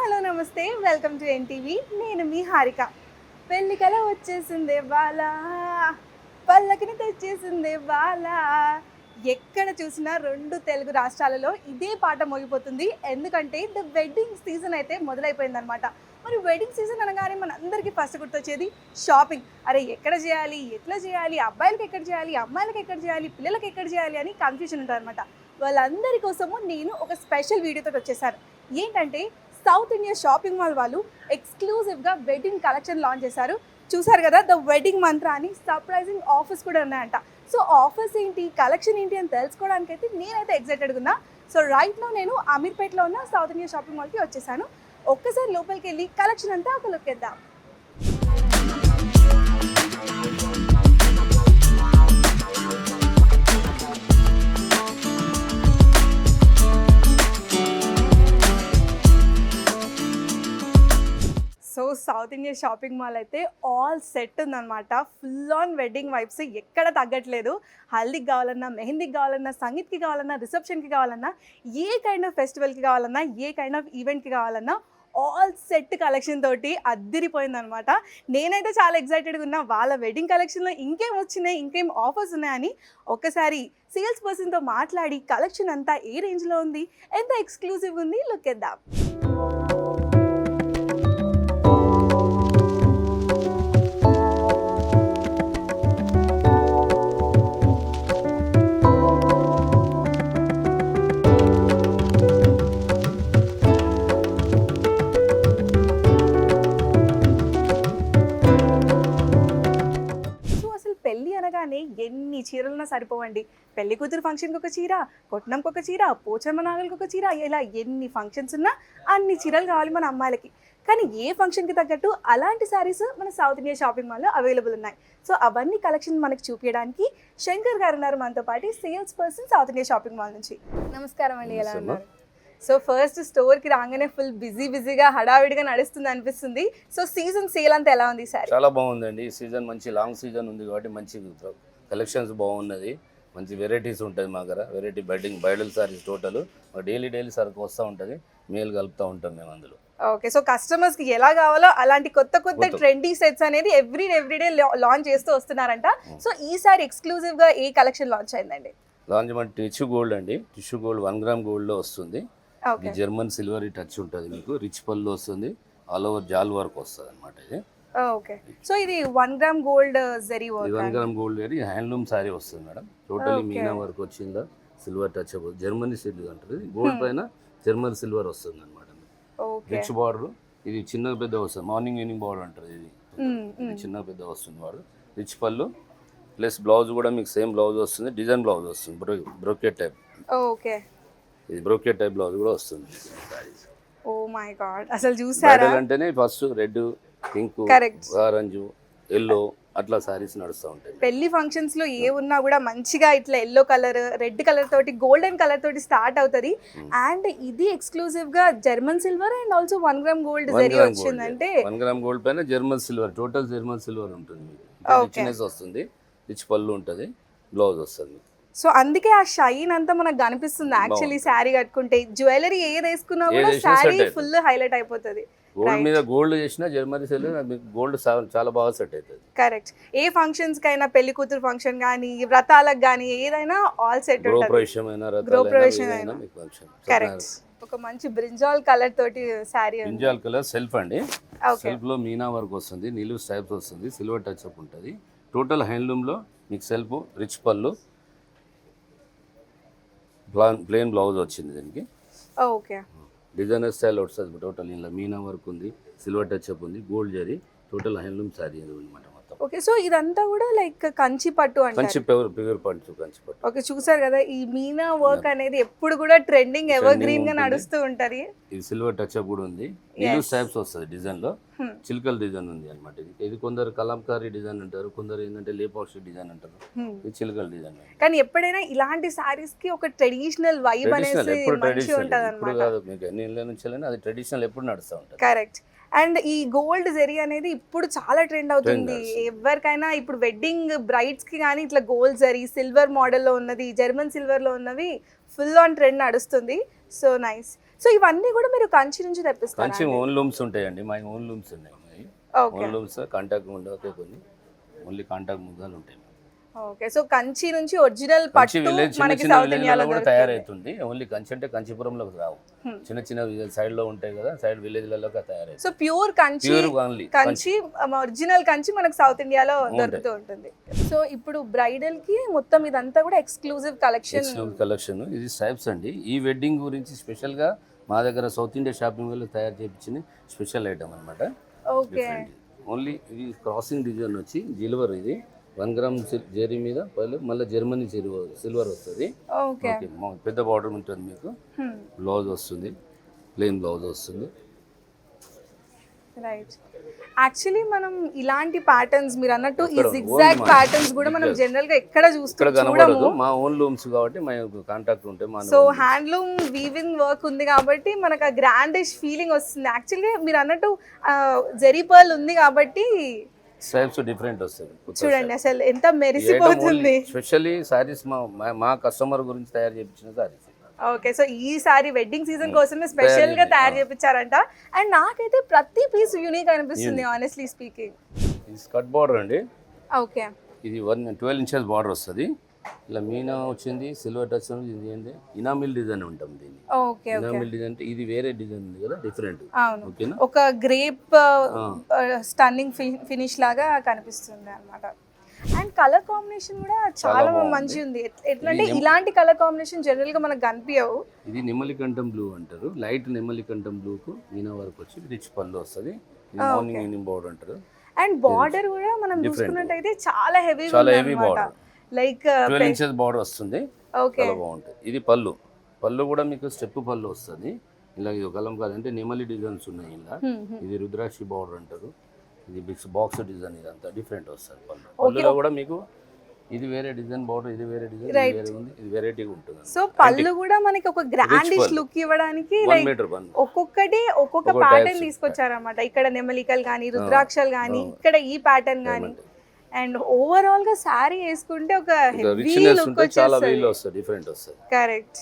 Hello నమస్తే, welcome to NTV. నేను మీ హారిక. పెళ్ళికల వచ్చేసిందే బాల, పల్లకిని తెచ్చేసిందే బాల. ఎక్కడ చూసినా 2 తెలుగు రాష్ట్రాలలో ఇదే పాట మోగిపోతుంది. ఎందుకంటే ద వెడ్డింగ్ సీజన్ అయితే మొదలైపోయిందనమాట. మరి వెడ్డింగ్ సీజన్ అనగానే మనందరికీ ఫస్ట్ గుర్తొచ్చేది షాపింగ్. అరే ఎక్కడ చేయాలి, ఎట్లా చేయాలి, అబ్బాయిలకి ఎక్కడ చేయాలి, అమ్మాయిలకి ఎక్కడ చేయాలి, పిల్లలకి ఎక్కడ చేయాలి అని కన్ఫ్యూజన్ ఉంటుంది అనమాట. వాళ్ళందరి కోసము నేను ఒక స్పెషల్ వీడియోతో వచ్చేసాను. ఏంటంటే సౌత్ ఇండియా షాపింగ్ మాల్ వాళ్ళు ఎక్స్క్లూజివ్గా వెడ్డింగ్ కలెక్షన్ లాంచ్ చేశారు. చూసారు కదా, ద వెడ్డింగ్ మంత్ర అని సర్ప్రైజింగ్ ఆఫర్స్ కూడా ఉన్నాయంట. సో ఆఫర్స్ ఏంటి, కలెక్షన్ ఏంటి అని తెలుసుకోవడానికి అయితే నేనైతే ఎక్సైటెడ్గా ఉన్నా. సో రైట్ నో నేను అమీర్పేట్లో ఉన్న సౌత్ ఇండియా షాపింగ్ మాల్కి వచ్చేసాను. ఒక్కసారి లోపలికి వెళ్ళి కలెక్షన్ అంతా ఒక లుక్ వేద్దాం. So south India shopping mall అయితే ఆల్ సెట్ ఉందన్నమాట. ఫుల్ ఆన్ వెడ్డింగ్ వైబ్స్ ఎక్కడ తగ్గట్లేదు. హల్దీకి కావాలన్నా, మెహందీకి కావాలన్నా, సంగీత్కి కావాలన్నా, రిసెప్షన్కి కావాలన్నా, ఏ కైండ్ ఆఫ్ ఫెస్టివల్కి కావాలన్నా, ఏ కైండ్ ఆఫ్ ఈవెంట్కి కావాలన్నా ఆల్ సెట్ కలెక్షన్ తోటి అద్దిరిపోయిందనమాట. నేనైతే చాలా ఎక్సైటెడ్గా ఉన్నా. వాళ్ళ వెడ్డింగ్ కలెక్షన్లో ఇంకేం వచ్చినాయి, ఇంకేం ఆఫర్స్ ఉన్నాయని ఒక్కసారి సేల్స్ పర్సన్తో మాట్లాడి కలెక్షన్ అంతా ఏ రేంజ్లో ఉంది, ఎంత ఎక్స్క్లూజివ్గా ఉంది లుక్ వేద్దాం. ఎన్ని చీరలున్నా సరిపోవండి. పెళ్లి కూతురు ఫంక్షన్కి ఒక చీర, కొట్నంకి ఒక చీర, పోచమ్మ నాగలికి ఒక చీర, ఇలా ఎన్ని ఫంక్షన్స్ ఉన్నా అన్ని చీరలు కావాలి మన అమ్మాయిలకి. కానీ ఏ ఫంక్షన్కి తగ్గట్టు అలాంటి శారీస్ మన సౌత్ ఇండియా షాపింగ్ మాల్లో అవైలబుల్ ఉన్నాయి. సో అవన్నీ కలెక్షన్ మనకి చూపించడానికి శంకర్ గారు ఉన్నారు మనతో పాటు, sales person south India shopping mall నుంచి. నమస్కారం అండి, ఎలా ఉన్నారు? సో ఫస్ట్ స్టోర్కి రాగానే ఫుల్ బిజీగా హడావిడిగా నడుస్తుంది అనిపిస్తుంది. సో సీజన్ సేల్ అంతా ఎలా ఉంది సార్? చాలా బాగుందండి. ఈ సీజన్ మంచి లాంగ్ సీజన్ ఉంది కాబట్టి మంచి కలెక్షన్స్ బాగున్నది. మంచి వెరైటీస్ ఉంటుంది మా దగ్గర. వెరైటీ బైడల్ సారీస్ టోటల్ డైలీ సరుకు వస్తూ ఉంటుంది. మేలు కలుపుతూ ఉంటాం మేము అందులో. ఓకే, సో కస్టమర్స్కి ఎలా కావాలో అలాంటి కొత్త ట్రెండీ సెట్స్ అనేది ఎవ్రీడే లాంచ్ చేస్తూ వస్తున్నారంట. సో ఈసారి ఎక్స్క్లూజివ్గా ఏ కలెక్షన్ లాంచ్ అయిందండి? లాంచ్ మన టిష్యూ గోల్డ్ అండి. టిష్యూ గోల్డ్ 1 గ్రామ్ గోల్డ్లో వస్తుంది. జర్మన్ సిల్వర్ టచ్ ఉంటుంది, మీకు రిచ్ పళ్ళు వస్తుంది, ఆల్ ఓవర్ జాల్ వర్క్ వస్తుంది అనమాట. ఇది ఓకే, సో ఇది 1 gram gold zari work. 1 gram gold zari handloom sorry వస్తుంది మేడం. టోటలీ మీనా వర్క్ వచ్చిందా, సిల్వర్ టచ్ జర్మనీ సిల్వర్ అంటారు. గోల్డ్ పైన జర్మన్ సిల్వర్ వస్తుంది అనమాట. రిచ్ బార్డర్, ఇది చిన్న పెద్ద వస్తుంది. మార్నింగ్ ఈవినింగ్ బార్డర్ అంటారు. ఇది చిన్న పెద్ద వస్తుంది బార్డర్. రిచ్ పళ్ళు ప్లస్ బ్లౌజ్ కూడా మీకు సేమ్ బ్లౌజ్ వస్తుంది, డిజైన్ బ్లౌజ్ వస్తుంది, బ్రోకెట్ టైప్. ఓకే, ఇది బ్రోకెట్ టైప్ బ్లౌజ్ కూడా వస్తుంది. ఓ మై గాడ్, అసలు చూసారా? అంటేనే first red, pink, orange, yellow అట్లా సారీస్ నడుస్తూ ఉంటాయి. పెళ్లి ఫంక్షన్స్ లో ఏ ఉన్నా కూడా మంచిగా ఇట్లా ఎల్లో కలర్, రెడ్ కలర్ తోటి, గోల్డెన్ కలర్ తోటి స్టార్ట్ అవుతుంది. అండ్ ఇది ఎక్స్క్లూజివ్ గా German silver and also 1 gram gold zari వచ్చిందంటే 1 గ్రామ్ గోల్డ్ పైన German silver, total German silver ఉంటుంది. రిచ్నెస్ వస్తుంది, రిచ్ పళ్ళు ఉంటుంది, బ్లౌజ్ వస్తుంది. సో అందుకే ఆ షైన్ అంతా మనకు కనిపిస్తుంది. యాక్చువల్లీ శారీ కట్టుకుంటే జ్యువెలరీ ఏది వేసుకున్నా కూడా శారీ ఫుల్ హైలైట్ అయిపోతుంది. గోల్డ్ మీద గోల్డ్ చేసినా జర్మనీ సిల్వర్ గోల్డ్ చాలా బాగా సెట్ అవుతుంది. కరెక్ట్. ఏ ఫంక్షన్స్ కైనా, పెళ్లి కూతురు ఫంక్షన్ కానీ, వ్రతాలకు కానీ ఏదైనా ఆల్ సెట్ ఉంటుంది. కరెక్ట్. ఒక మంచి బ్రింజాల్ కలర్ తోటి శారీ, బ్రింజాల్ కలర్ సెల్ఫ్ అండి. సెల్ఫ్ లో మీనా వర్క్ వస్తుంది, నిలువు స్టైప్స్ వస్తుంది, సిల్వర్ టచ్ అప్ ఉంటుంది. టోటల్ హ్యాండ్లూమ్ లో మీకు సెల్ఫ్, రిచ్ పళ్ళు, ప్లెయిన్ బ్లౌజ్ వచ్చింది దీనికి. ఓకే, డిజైనర్ స్టైల్ వస్తుంది. టోటల్ ఇలా మీనా వర్క్ ఉంది, సిల్వర్ టచ్ అప్ ఉంది, gold zari, total handloom sorry అనమాట మొత్తం. ఓకే, సో ఇదంతా కూడా లైక్ కంచి పట్టు అంటే కంచి ప్యూర్ పట్టు, కంచి పట్టు. ఓకే, చూసారు కదా, ఈ మీనా వర్క్ అనేది ఎప్పుడు కూడా ట్రెండింగ్, ఎవర్ గ్రీన్ గా నడుస్తూ ఉంటది. ఇది సిల్వర్ టచ్ అప్ కూడా ఉంది, నిలువు స్టైప్స్ వస్తుంది డిజైన్ లో, చిల్కల్ డిజైన్ ఉంది అనమాట. ఇది కొందరు కలంకారీ డిజైన్ అంటారు, కొందరు ఏంటంటే లేపాక్షి డిజైన్ అంటారు. ఇది చిల్కల్ డిజైన్. కానీ ఎప్పుడైనా ఇలాంటి సారీస్ కి ఒక ట్రెడిషనల్ వైబ్ అనేది మంచిగా ఉంటది అన్నమాట. కాదు మీకు ఎన్ని ఇళ్ళ నుంచి అది ట్రెడిషనల్ ఎప్పుడు నడుస్తూ ఉంటుంది. కరెక్ట్. అండ్ ఈ గోల్డ్ జరీ అనేది ఇప్పుడు చాలా ట్రెండ్ అవుతుంది. ఎవరికైనా ఇప్పుడు వెడ్డింగ్ బ్రైడ్స్ కి కానీ ఇట్లా గోల్డ్ జరీ, సిల్వర్ మోడల్లో ఉన్నది, జర్మన్ సిల్వర్ లో ఉన్నవి ఫుల్ ఆన్ ట్రెండ్ నడుస్తుంది. So nice. సో ఇవన్నీ కూడా మీరు కంచి నుంచి తెప్పిస్తారు? కంచి ఓన్ లూమ్స్ ఉంటాయండి, మా ఓన్ లూమ్స్ ఉన్నాయి. ఓకే ఓన్ లూమ్స్ కాంటాక్ట్ ఉండవు, కొన్ని ఓన్లీ కాంటాక్ట్ ముగ్గాలు ఉంటాయి. ఓకే, సో కంచి నుంచి ఒరిజినల్ కంచి పట్టు విలేజ్ చిన్న మనకి చిన్న సౌత్ విలేజ్లలో ఇండియాలో కూడా దొరుకుతుంది. తయారవుతుంది. ఓన్లీ కంచి అంటే కంచిపురంలోకి రావు, చిన్న చిన్న సైడ్ లో ఉంటాయి కదా, సైడ్ విలేజ్లలో తయారవుతుంది. So pure Kanchi, pure only Kanchi original Kanchi మనకు సౌత్ ఇండియాలో దొరుకుతూ ఉంటుంది. సో ఇప్పుడు బ్రైడల్ కి మొత్తం ఇదంతా కూడా ఎక్స్క్లూజివ్ కలెక్షన్. ఇది స్ట్రైప్స్ అండి. ఈ వెడ్డింగ్ గురించి స్పెషల్ గా మా దగ్గర సౌత్ ఇండియా షాపింగ్ వాళ్ళు తయారు చేయించిన స్పెషల్ ఐటమ్ అనమాట. ఓకే, ఓన్లీ ఇది క్రాసింగ్ డిజైన్ వచ్చి సిల్వర్, ఇది 1 గ్రామ్ జరీ మీద మళ్ళీ జర్మనీ సిల్వర్ వస్తుంది. ఓకే, పెద్ద బార్డర్ ఉంటుంది మీకు. బ్లౌజ్ వస్తుంది, ప్లెయిన్ బ్లౌజ్ వస్తుంది. రైట్. యాక్చువల్లీ మనం ఇలాంటి ప్యాటర్న్స్ మీరు అన్నట్టు ఈ zigzag ప్యాటర్న్స్ కూడా మనం జనరల్ గా ఎక్కడ చూడము. మా ఓన్ లూమ్స్ కాబట్టి మా కాంటాక్ట్ ఉంటే సో హ్యాండ్లూమ్ వీవింగ్ వర్క్ ఉంది కాబట్టి మనకు ఆ గ్రాండిష్ ఫీలింగ్ వస్తుంది. యాక్చువల్గా మీరు అన్నట్టు జరీ పర్ల్ ఉంది కాబట్టి స్ట్రైప్స్ డిఫరెంట్ వస్తుంది. చూడండి అసలు ఎంత మెరిసిపోతుంది. స్పెషల్లీ సారీస్ మా కస్టమర్ గురించి తయారు చేయించిన సారీస్. ఓకే, సో ఈ సారీ వెడ్డింగ్ సీజన్ కోసమే స్పెషల్ గా తయారు చేయించారంట. అండ్ నాకైతే ప్రతి పీస్ యూనిక్ అనిపిస్తుంది ఆనెస్ట్లీ స్పీకింగ్. ఇది స్కర్ట్ బార్డర్ అండి. ఓకే, ఇది 12 ఇంచెస్ బార్డర్ వస్తుంది. ఇలా మీనా వచ్చింది, సిల్వర్ టచ్ ఉంది. ఇది ఏంటి ఇనామిల్ డిజైన్ ఉంటుంది దీన్ని. ఓకే, ఇనామిల్ డిజైన్ అంటే ఇది వేరే డిజైన్ ఉంది కదా, డిఫరెంట్. ఓకేనా, ఒక గ్రేప్ స్టన్నింగ్ ఫినిష్ లాగా కనిపిస్తుంది అన్నమాట. అండ్ కలర్ కాంబినేషన్ కూడా చాలా మంచి ఉంది. ఎట్లా అంటే ఇలాంటి కలర్ కాంబినేషన్ జనరల్ గా మనకు కనిపించవు. ఇది నెమలికంఠం బ్లూ అంటారు. లైట్ నెమలికంఠం బ్లూ కు మీనా వర్క్ వచ్చి రిచ్ పళ్ళు వస్తుంది. ఇది మార్నింగ్ ఈవినింగ్ బార్డర్ అంటారు. అండ్ బార్డర్ కూడా మనం చూసుకున్నట్టయితే చాలా heavy border, like 12 inches border వస్తుంది. ఓకే, చాలా బాగుంటుంది. ఇది పళ్ళు కూడా మీకు స్టెప్ పళ్ళు వస్తుంది. ఇలా ఇది కలం కాదంటే నెమలి డిజైన్స్ ఉన్నాయి. ఇలా ఇది రుద్రాక్షి బార్డర్ అంటారు. ఇది బాక్స్ డిజైన్, ఇదంతా డిఫరెంట్ వస్తుంది. పళ్ళులో కూడా మీకు ఇది వేరే డిజైన్ బార్డర్, ఇది వేరే డిజైన్, వేరే ఉంది, ఇది వెరైటీగా ఉంటుంది. సో పళ్ళు కూడా మనకి ఒక గ్రాండిష్ లుక్ ఇవ్వడానికి ఒక్కొక్కటి ఒక్కొక్క ప్యాటర్న్ తీసుకొచ్చారన్నమాట. ఇక్కడ నెమలికలు కానీ, రుద్రాక్షలు కానీ, ఇక్కడ ఈ ప్యాటర్న్ కానీ. అండ్ ఓవరాల్ గా సారీ వేసుకుంటే ఒక హెవీ లుక్ వచ్చేస్తుంది, డిఫరెంట్ వస్తుంది. కరెక్ట్.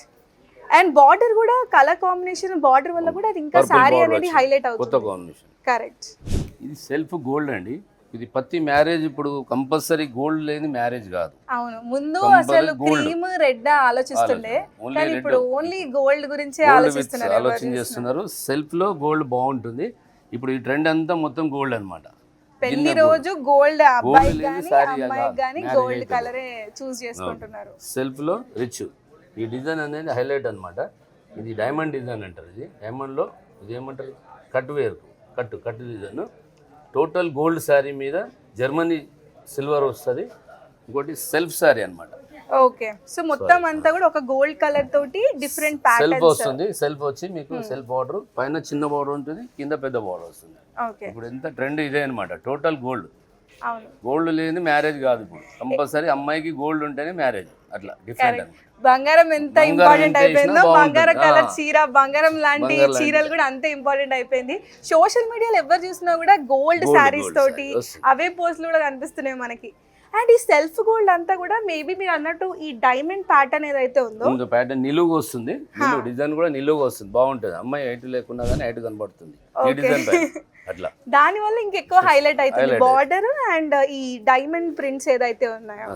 అండ్ బార్డర్ కూడా కలర్ కాంబినేషన్ బార్డర్ వల్ల కూడా అది ఇంకా సారీ అనేది హైలైట్ అవుతుంది. కొత్త కాంబినేషన్. కరెక్ట్. ఇది సెల్ఫ్ గోల్డ్ అండి. ఇది ప్రతి మ్యారేజ్ ఇప్పుడు కంపల్సరీ గోల్డ్ లేని మ్యారేజ్ కాదు. అవును, ముందు అసలు క్రీమ్ రెడ్ ఆలోచిస్తుండే, కానీ ఇప్పుడు ఓన్లీ గోల్డ్ గురించి ఆలోచిస్తున్నారు. సెల్ఫ్ లో గోల్డ్ బాగుంటుంది. ఇప్పుడు ఈ ట్రెండ్ అంతా మొత్తం గోల్డ్ అన్నమాట. పెళ్లి రోజు గోల్డ్, అబ్బాయికి గానీ అమ్మాయికి గానీ గోల్డ్ కలరే చూస్ చేసుకుంటున్నారు. సెల్ఫ్ లో రిచ్. ఈ డిజైన్ అనేది హైలైట్ అన్నమాట. ఇది డైమండ్ డిజైన్ అంటారు. ఇది డైమండ్ లో ఇది ఏమంటారు, cut design. Total gold sari మీద జర్మనీ సిల్వర్ వస్తుంది. ఇంకోటి సెల్ఫ్ శారీ అన్నమాట. ఓకే, సో మొత్తం అంతా కూడా ఒక గోల్డ్ కలర్ తోటి డిఫరెంట్ ప్యాటర్న్స్ సెల్ఫ్ వస్తుంది. సెల్ఫ్ వచ్చి మీకు సెల్ఫ్ బార్డర్, పైన చిన్న బార్డర్ ఉంటుంది, కింద పెద్ద బార్డర్ వస్తుంది. ఓకే, ఇప్పుడు ఎంత ట్రెండ్ ఇదే అన్నమాట. Total gold. అవును, గోల్డ్ లేని మ్యారేజ్ కాదు. ఇప్పుడు కంపల్సరీ అమ్మాయికి గోల్డ్ ఉంటేనే మ్యారేజ్. అట్లా డిఫరెంట్. బంగారం ఎంత ఇంపార్టెంట్ అయిపోయిందో, బంగారం కలర్ చీర, బంగారం లాంటి చీరలు కూడా అంతే ఇంపార్టెంట్ అయిపోయింది. సోషల్ మీడియాలో ఎవరు చూసినా కూడా గోల్డ్ శారీస్ తోటి అవే పోస్టులు కూడా కనిపిస్తున్నాయి మనకి. అండ్ ఈ సెల్ఫ్ గోల్డ్ అంతా కూడా మేబీ మీరు అన్నట్టు ఈ డైమండ్ ప్యాటర్న్ ఏదైతే ఉందో ప్యాటర్న్ నిలువుగా వస్తుంది. డిజైన్ కూడా నిలువుగా వస్తుంది, బాగుంటుంది. అమ్మాయి హైట్ లేకుండా కానీ హైట్ కనబడుతుంది ఈ డిజైన్ అట్లా. దాని వల్ల ఇంకెక్కువ హైలైట్ అవుతుంది బార్డర్ అండ్ ఈ డైమండ్ ప్రింట్స్ ఏదైతే ఉన్నాయో.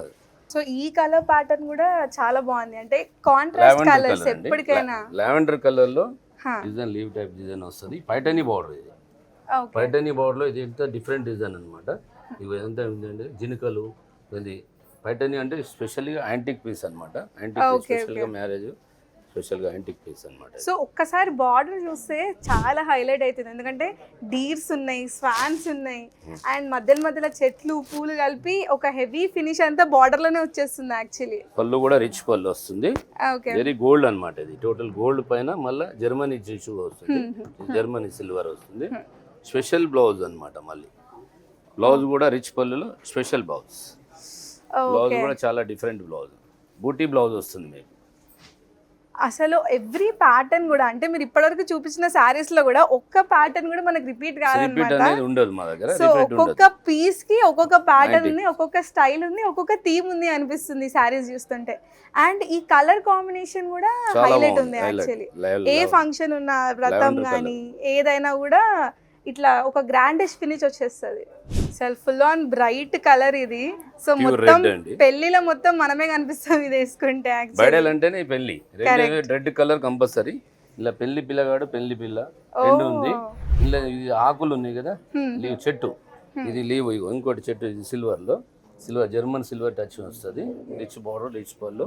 సో ఈ కలర్ ప్యాటర్న్ కూడా చాలా బాగుంది. అంటే కాంట్రాస్ట్ కలర్స్ ఎప్పటికైనా లావెండర్ కలర్ లో డిజైన్ లీవ్ టైప్ డిజైన్ వస్తుంది. పైటనీ బార్డర్. ఇది పైటనీ బార్డర్ లో ఇది ఎంత డిఫరెంట్ డిజైన్ అన్నమాట. ఇవి ఎంత ఏంటంటే జినుకలు. ఇది పైటనీ అంటే స్పెషల్గా యాంటిక్ పీస్ అన్నమాట. యాంటిక్ స్పెషల్గా మ్యారేజ్ స్పెషల్గా యాంటిక్ పీస్ అన్నమాట. సో ఒక్కసారి బార్డర్ చూస్తే చాలా హైలైట్ అవుతుంది. ఎందుకంటే డీర్స్ ఉన్నాయి, స్వాన్స్ ఉన్నాయి, అండ్ మధ్యలో చెట్లు, పూలు కలిపి ఒక హెవీ ఫినిష్ అంతా బార్డర్ లోనే వచ్చేస్తుంది. యాక్చువల్లీ పళ్ళు కూడా రిచ్ పళ్ళు వస్తుంది. వెరీ గోల్డ్ అన్నమాట. ఇది టోటల్ గోల్డ్ పైన మళ్ళీ జర్మనీ జిషు వస్తుంది, జర్మనీ సిల్వర్ వస్తుంది. స్పెషల్ బ్లౌజ్ అన్నమాట. మళ్ళీ బ్లౌజ్ కూడా రిచ్ పళ్ళులో స్పెషల్ బ్లౌజ్. బ్లౌజ్ కూడా చాలా డిఫరెంట్ బ్లౌజ్. బూటీ బ్లౌజ్ వస్తుంది మీకు. అసలు ఎవ్రీ ప్యాటర్న్ కూడా అంటే మీరు ఇప్పటివరకు చూపించిన సారీస్ లో కూడా ఒక్క ప్యాటర్న్ కూడా మనకి రిపీట్ రిపీట్ కాదనమాట. అనేది ఉండదు మా దగ్గర. సో రిపీట్ ఉండదు. ఒక్కొక్క పీస్ కి ఒక్కొక్క ప్యాటర్న్ ఉంది, ఒక్కొక్క స్టైల్ ఉంది, ఒక్కొక్క థీమ్ ఉంది అనిపిస్తుంది సారీస్ చూస్తుంటే. అండ్ ఈ కలర్ కాంబినేషన్ కూడా చాలా హైలైట్ బాగుంది. ఉంది Highlight. యాక్చువల్లీ. Level- ఏ level. ఫంక్షన్ ఉన్న వ్రతం Lavender కానీ ఏదైనా కూడా ఇట్లా ఒక గ్రాండెస్ట్ ఫినిష్ వచ్చేస్తుంది. Self full on bright colour ఇది. సో Pure మొత్తం red అండి. పెళ్లిలో మొత్తం మనమే కనిపిస్తాం ఇది వేసుకుంటే యాక్చువల్లీ. బైడల్ అంటేనే పెళ్లి. Red colour compulsory. ఇలా పెళ్లి పిల్లగాడు పెళ్లి పిల్ల రెండు ఉంది. ఇలా ఇది ఆకులు ఉన్నాయి కదా, లీవ్ చెట్టు, ఇది లీవ్. ఇంకోటి చెట్టు ఇది సిల్వర్ జర్మన్ సిల్వర్ టచ్ వస్తుంది. రిచ్ బార్డర్ రిచ్ పళ్ళు.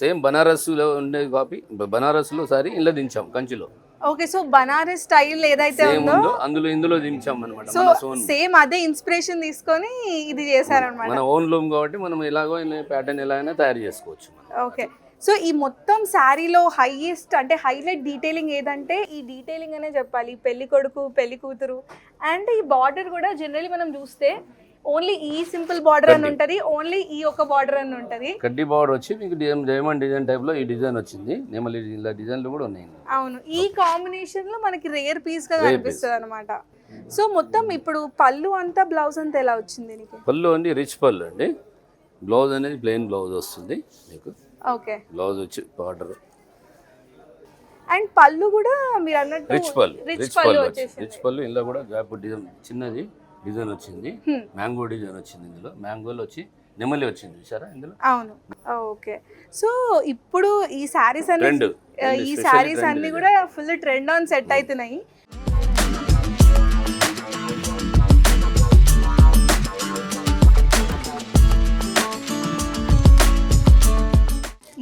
సేమ్ బనారస్లో ఉండే కాపీ. బనారస్లో సారీ ఇలా దించాం కంచిలో. ఓకే, సో బనారస్ స్టైల్ ఏదైతే సేమ్ ఉందో ఉందో అందులో ఇందులో దించాం అనమాట. సో మన ఓన్ సేమ్ అదే ఇన్స్పిరేషన్ తీసుకొని ఇది చేశారనమాట. మన ఓన్ లూమ్ కాబట్టి మనం ఎలాగో ప్యాటర్న్ ఎలా అయినా తయారు చేసుకోవచ్చు. ఓకే, సో ఈ మొత్తం శారీలో హైయెస్ట్ అంటే హైలైట్ డీటెయిలింగ్ ఏదంటే ఈ డీటెయిలింగ్ అనే చెప్పాలి. పెళ్లి కొడుకు పెళ్లి కూతురు అండ్ ఈ బార్డర్ కూడా జనరల్లీ మనం చూస్తే ఓన్లీ ఈ సింపుల్ బార్డర్ అని ఉంటది, ఓన్లీ ఈ ఒక బార్డర్ అని ఉంటది. కడ్డీ బార్డర్ వచ్చి మీకు డైమండ్ డిజైన్ టైప్ లో ఈ డిజైన్ వచ్చింది. నెమలి ఇలా డిజైన్లు కూడా ఉన్నాయి. అవును, ఈ కాంబినేషన్ లో మనకి రేర్ పీస్ గా కనిపిస్తుంది అనమాట. సో మొత్తం ఇప్పుడు పళ్ళు అంతా బ్లౌజ్ అంతా ఎలా వచ్చింది నీకు? పళ్ళు అండి రిచ్ పళ్ళు అండి. బ్లౌజ్ అనేది ప్లెయిన్ బ్లౌజ్ వస్తుంది మీకు. ఓకే, బ్లౌజ్ వచ్చి బార్డర్ అండ్ పళ్ళు కూడా మీరు అన్నట్టు రిచ్ పళ్ళు. రిచ్ పళ్ళు వచ్చేసింది. రిచ్ పళ్ళు ఇలా కూడా గ్యాప్ డిజైన్ చిన్నది డిజైన్ వచ్చింది. మ్యాంగో డిజైన్ వచ్చింది. ఇందులో మ్యాంగోలో వచ్చి నెమలి వచ్చింది చూసారా ఇందులో. అవును, ఓకే. సో ఇప్పుడు ఈ శారీస్ అన్ని ట్రెండ్ ఈ శారీస్ అన్ని కూడా ఫుల్ ట్రెండ్ ఆన్ సెట్ అవుతున్నాయి.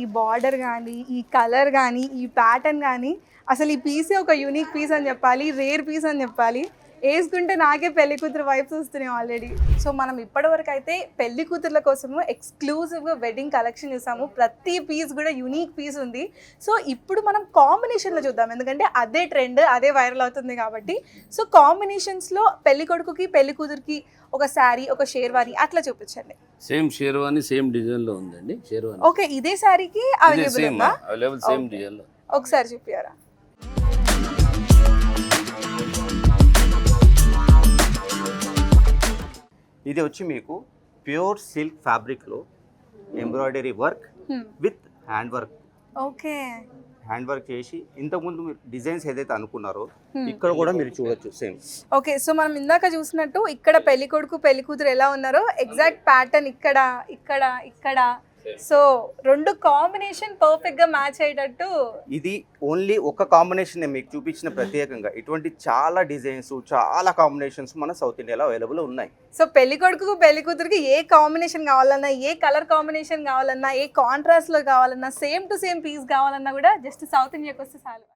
ఈ బార్డర్ కానీ ఈ కలర్ కానీ ఈ ప్యాటర్న్ కానీ అసలు ఈ పీసే ఒక యూనిక్ పీస్ అని చెప్పాలి, రేర్ పీస్ అని చెప్పాలి. వేసుకుంటే నాకే పెళ్లి కూతురు వైబ్స్ వస్తున్నాయి ఆల్రెడీ. సో మనం ఇప్పటివరకు అయితే పెళ్లి కూతుర్ల కోసము ఎక్స్క్లూజివ్గా వెడ్డింగ్ కలెక్షన్ చూసాము. ప్రతి పీస్ కూడా యూనిక్ పీస్ ఉంది. సో ఇప్పుడు మనం కాంబినేషన్లో చూద్దాం, ఎందుకంటే అదే ట్రెండ్ అదే వైరల్ అవుతుంది కాబట్టి. సో కాంబినేషన్స్లో పెళ్లి కొడుకుకి పెళ్లి కూతురికి ఒక శారీ ఒక షేర్వాణి అట్లా చూపించండి. సేమ్ షేర్వాణి సేమ్ డిజైన్ లో ఉందండి. షేర్వాణి ఓకే, ఇదే శారీకి అవైలబుల్ ఉందా? అవైలబుల్ సేమ్ డిజైన్ లో. ఒకసారి చూపియారా? ఇది వచ్చి మీకు ప్యూర్ సిల్క్ ఫ్యాబ్రిక్లో embroidery work with hand work. Okay, hand work చేసి ఇంతకుముందు మీరు డిజైన్స్ ఏదైతే అనుకున్నారో ఇక్కడ కూడా మీరు చూడొచ్చు సేమ్. ఓకే, సో మనం ఇందాక చూసినట్టు ఇక్కడ పెళ్లి కొడుకు పెళ్లి కూతురు ఎలా ఉన్నారో ఎగ్జాక్ట్ ప్యాటర్న్ ఇక్కడ ఇక్కడ ఇక్కడ. సో రెండు కాంబినేషన్ పర్ఫెక్ట్ గా మ్యాచ్ అయ్యేటట్టు. ఇది ఓన్లీ ఒక కాంబినేషన్ మీకు చూపించిన ప్రత్యేకంగా. ఇటువంటి చాలా డిజైన్స్ చాలా కాంబినేషన్స్ మన సౌత్ ఇండియాలో అవైలబుల్ ఉన్నాయి. సో పెళ్లి కొడుకు పెళ్లి కూతురికి ఏ కాంబినేషన్ కావాలన్నా, ఏ కలర్ కాంబినేషన్ కావాలన్నా, ఏ కాంట్రాస్ట్ లో కావాలన్నా, సేమ్ టు సేమ్ పీస్ కావాలన్నా కూడా జస్ట్ సౌత్ ఇండియాకి వస్తే చాలు.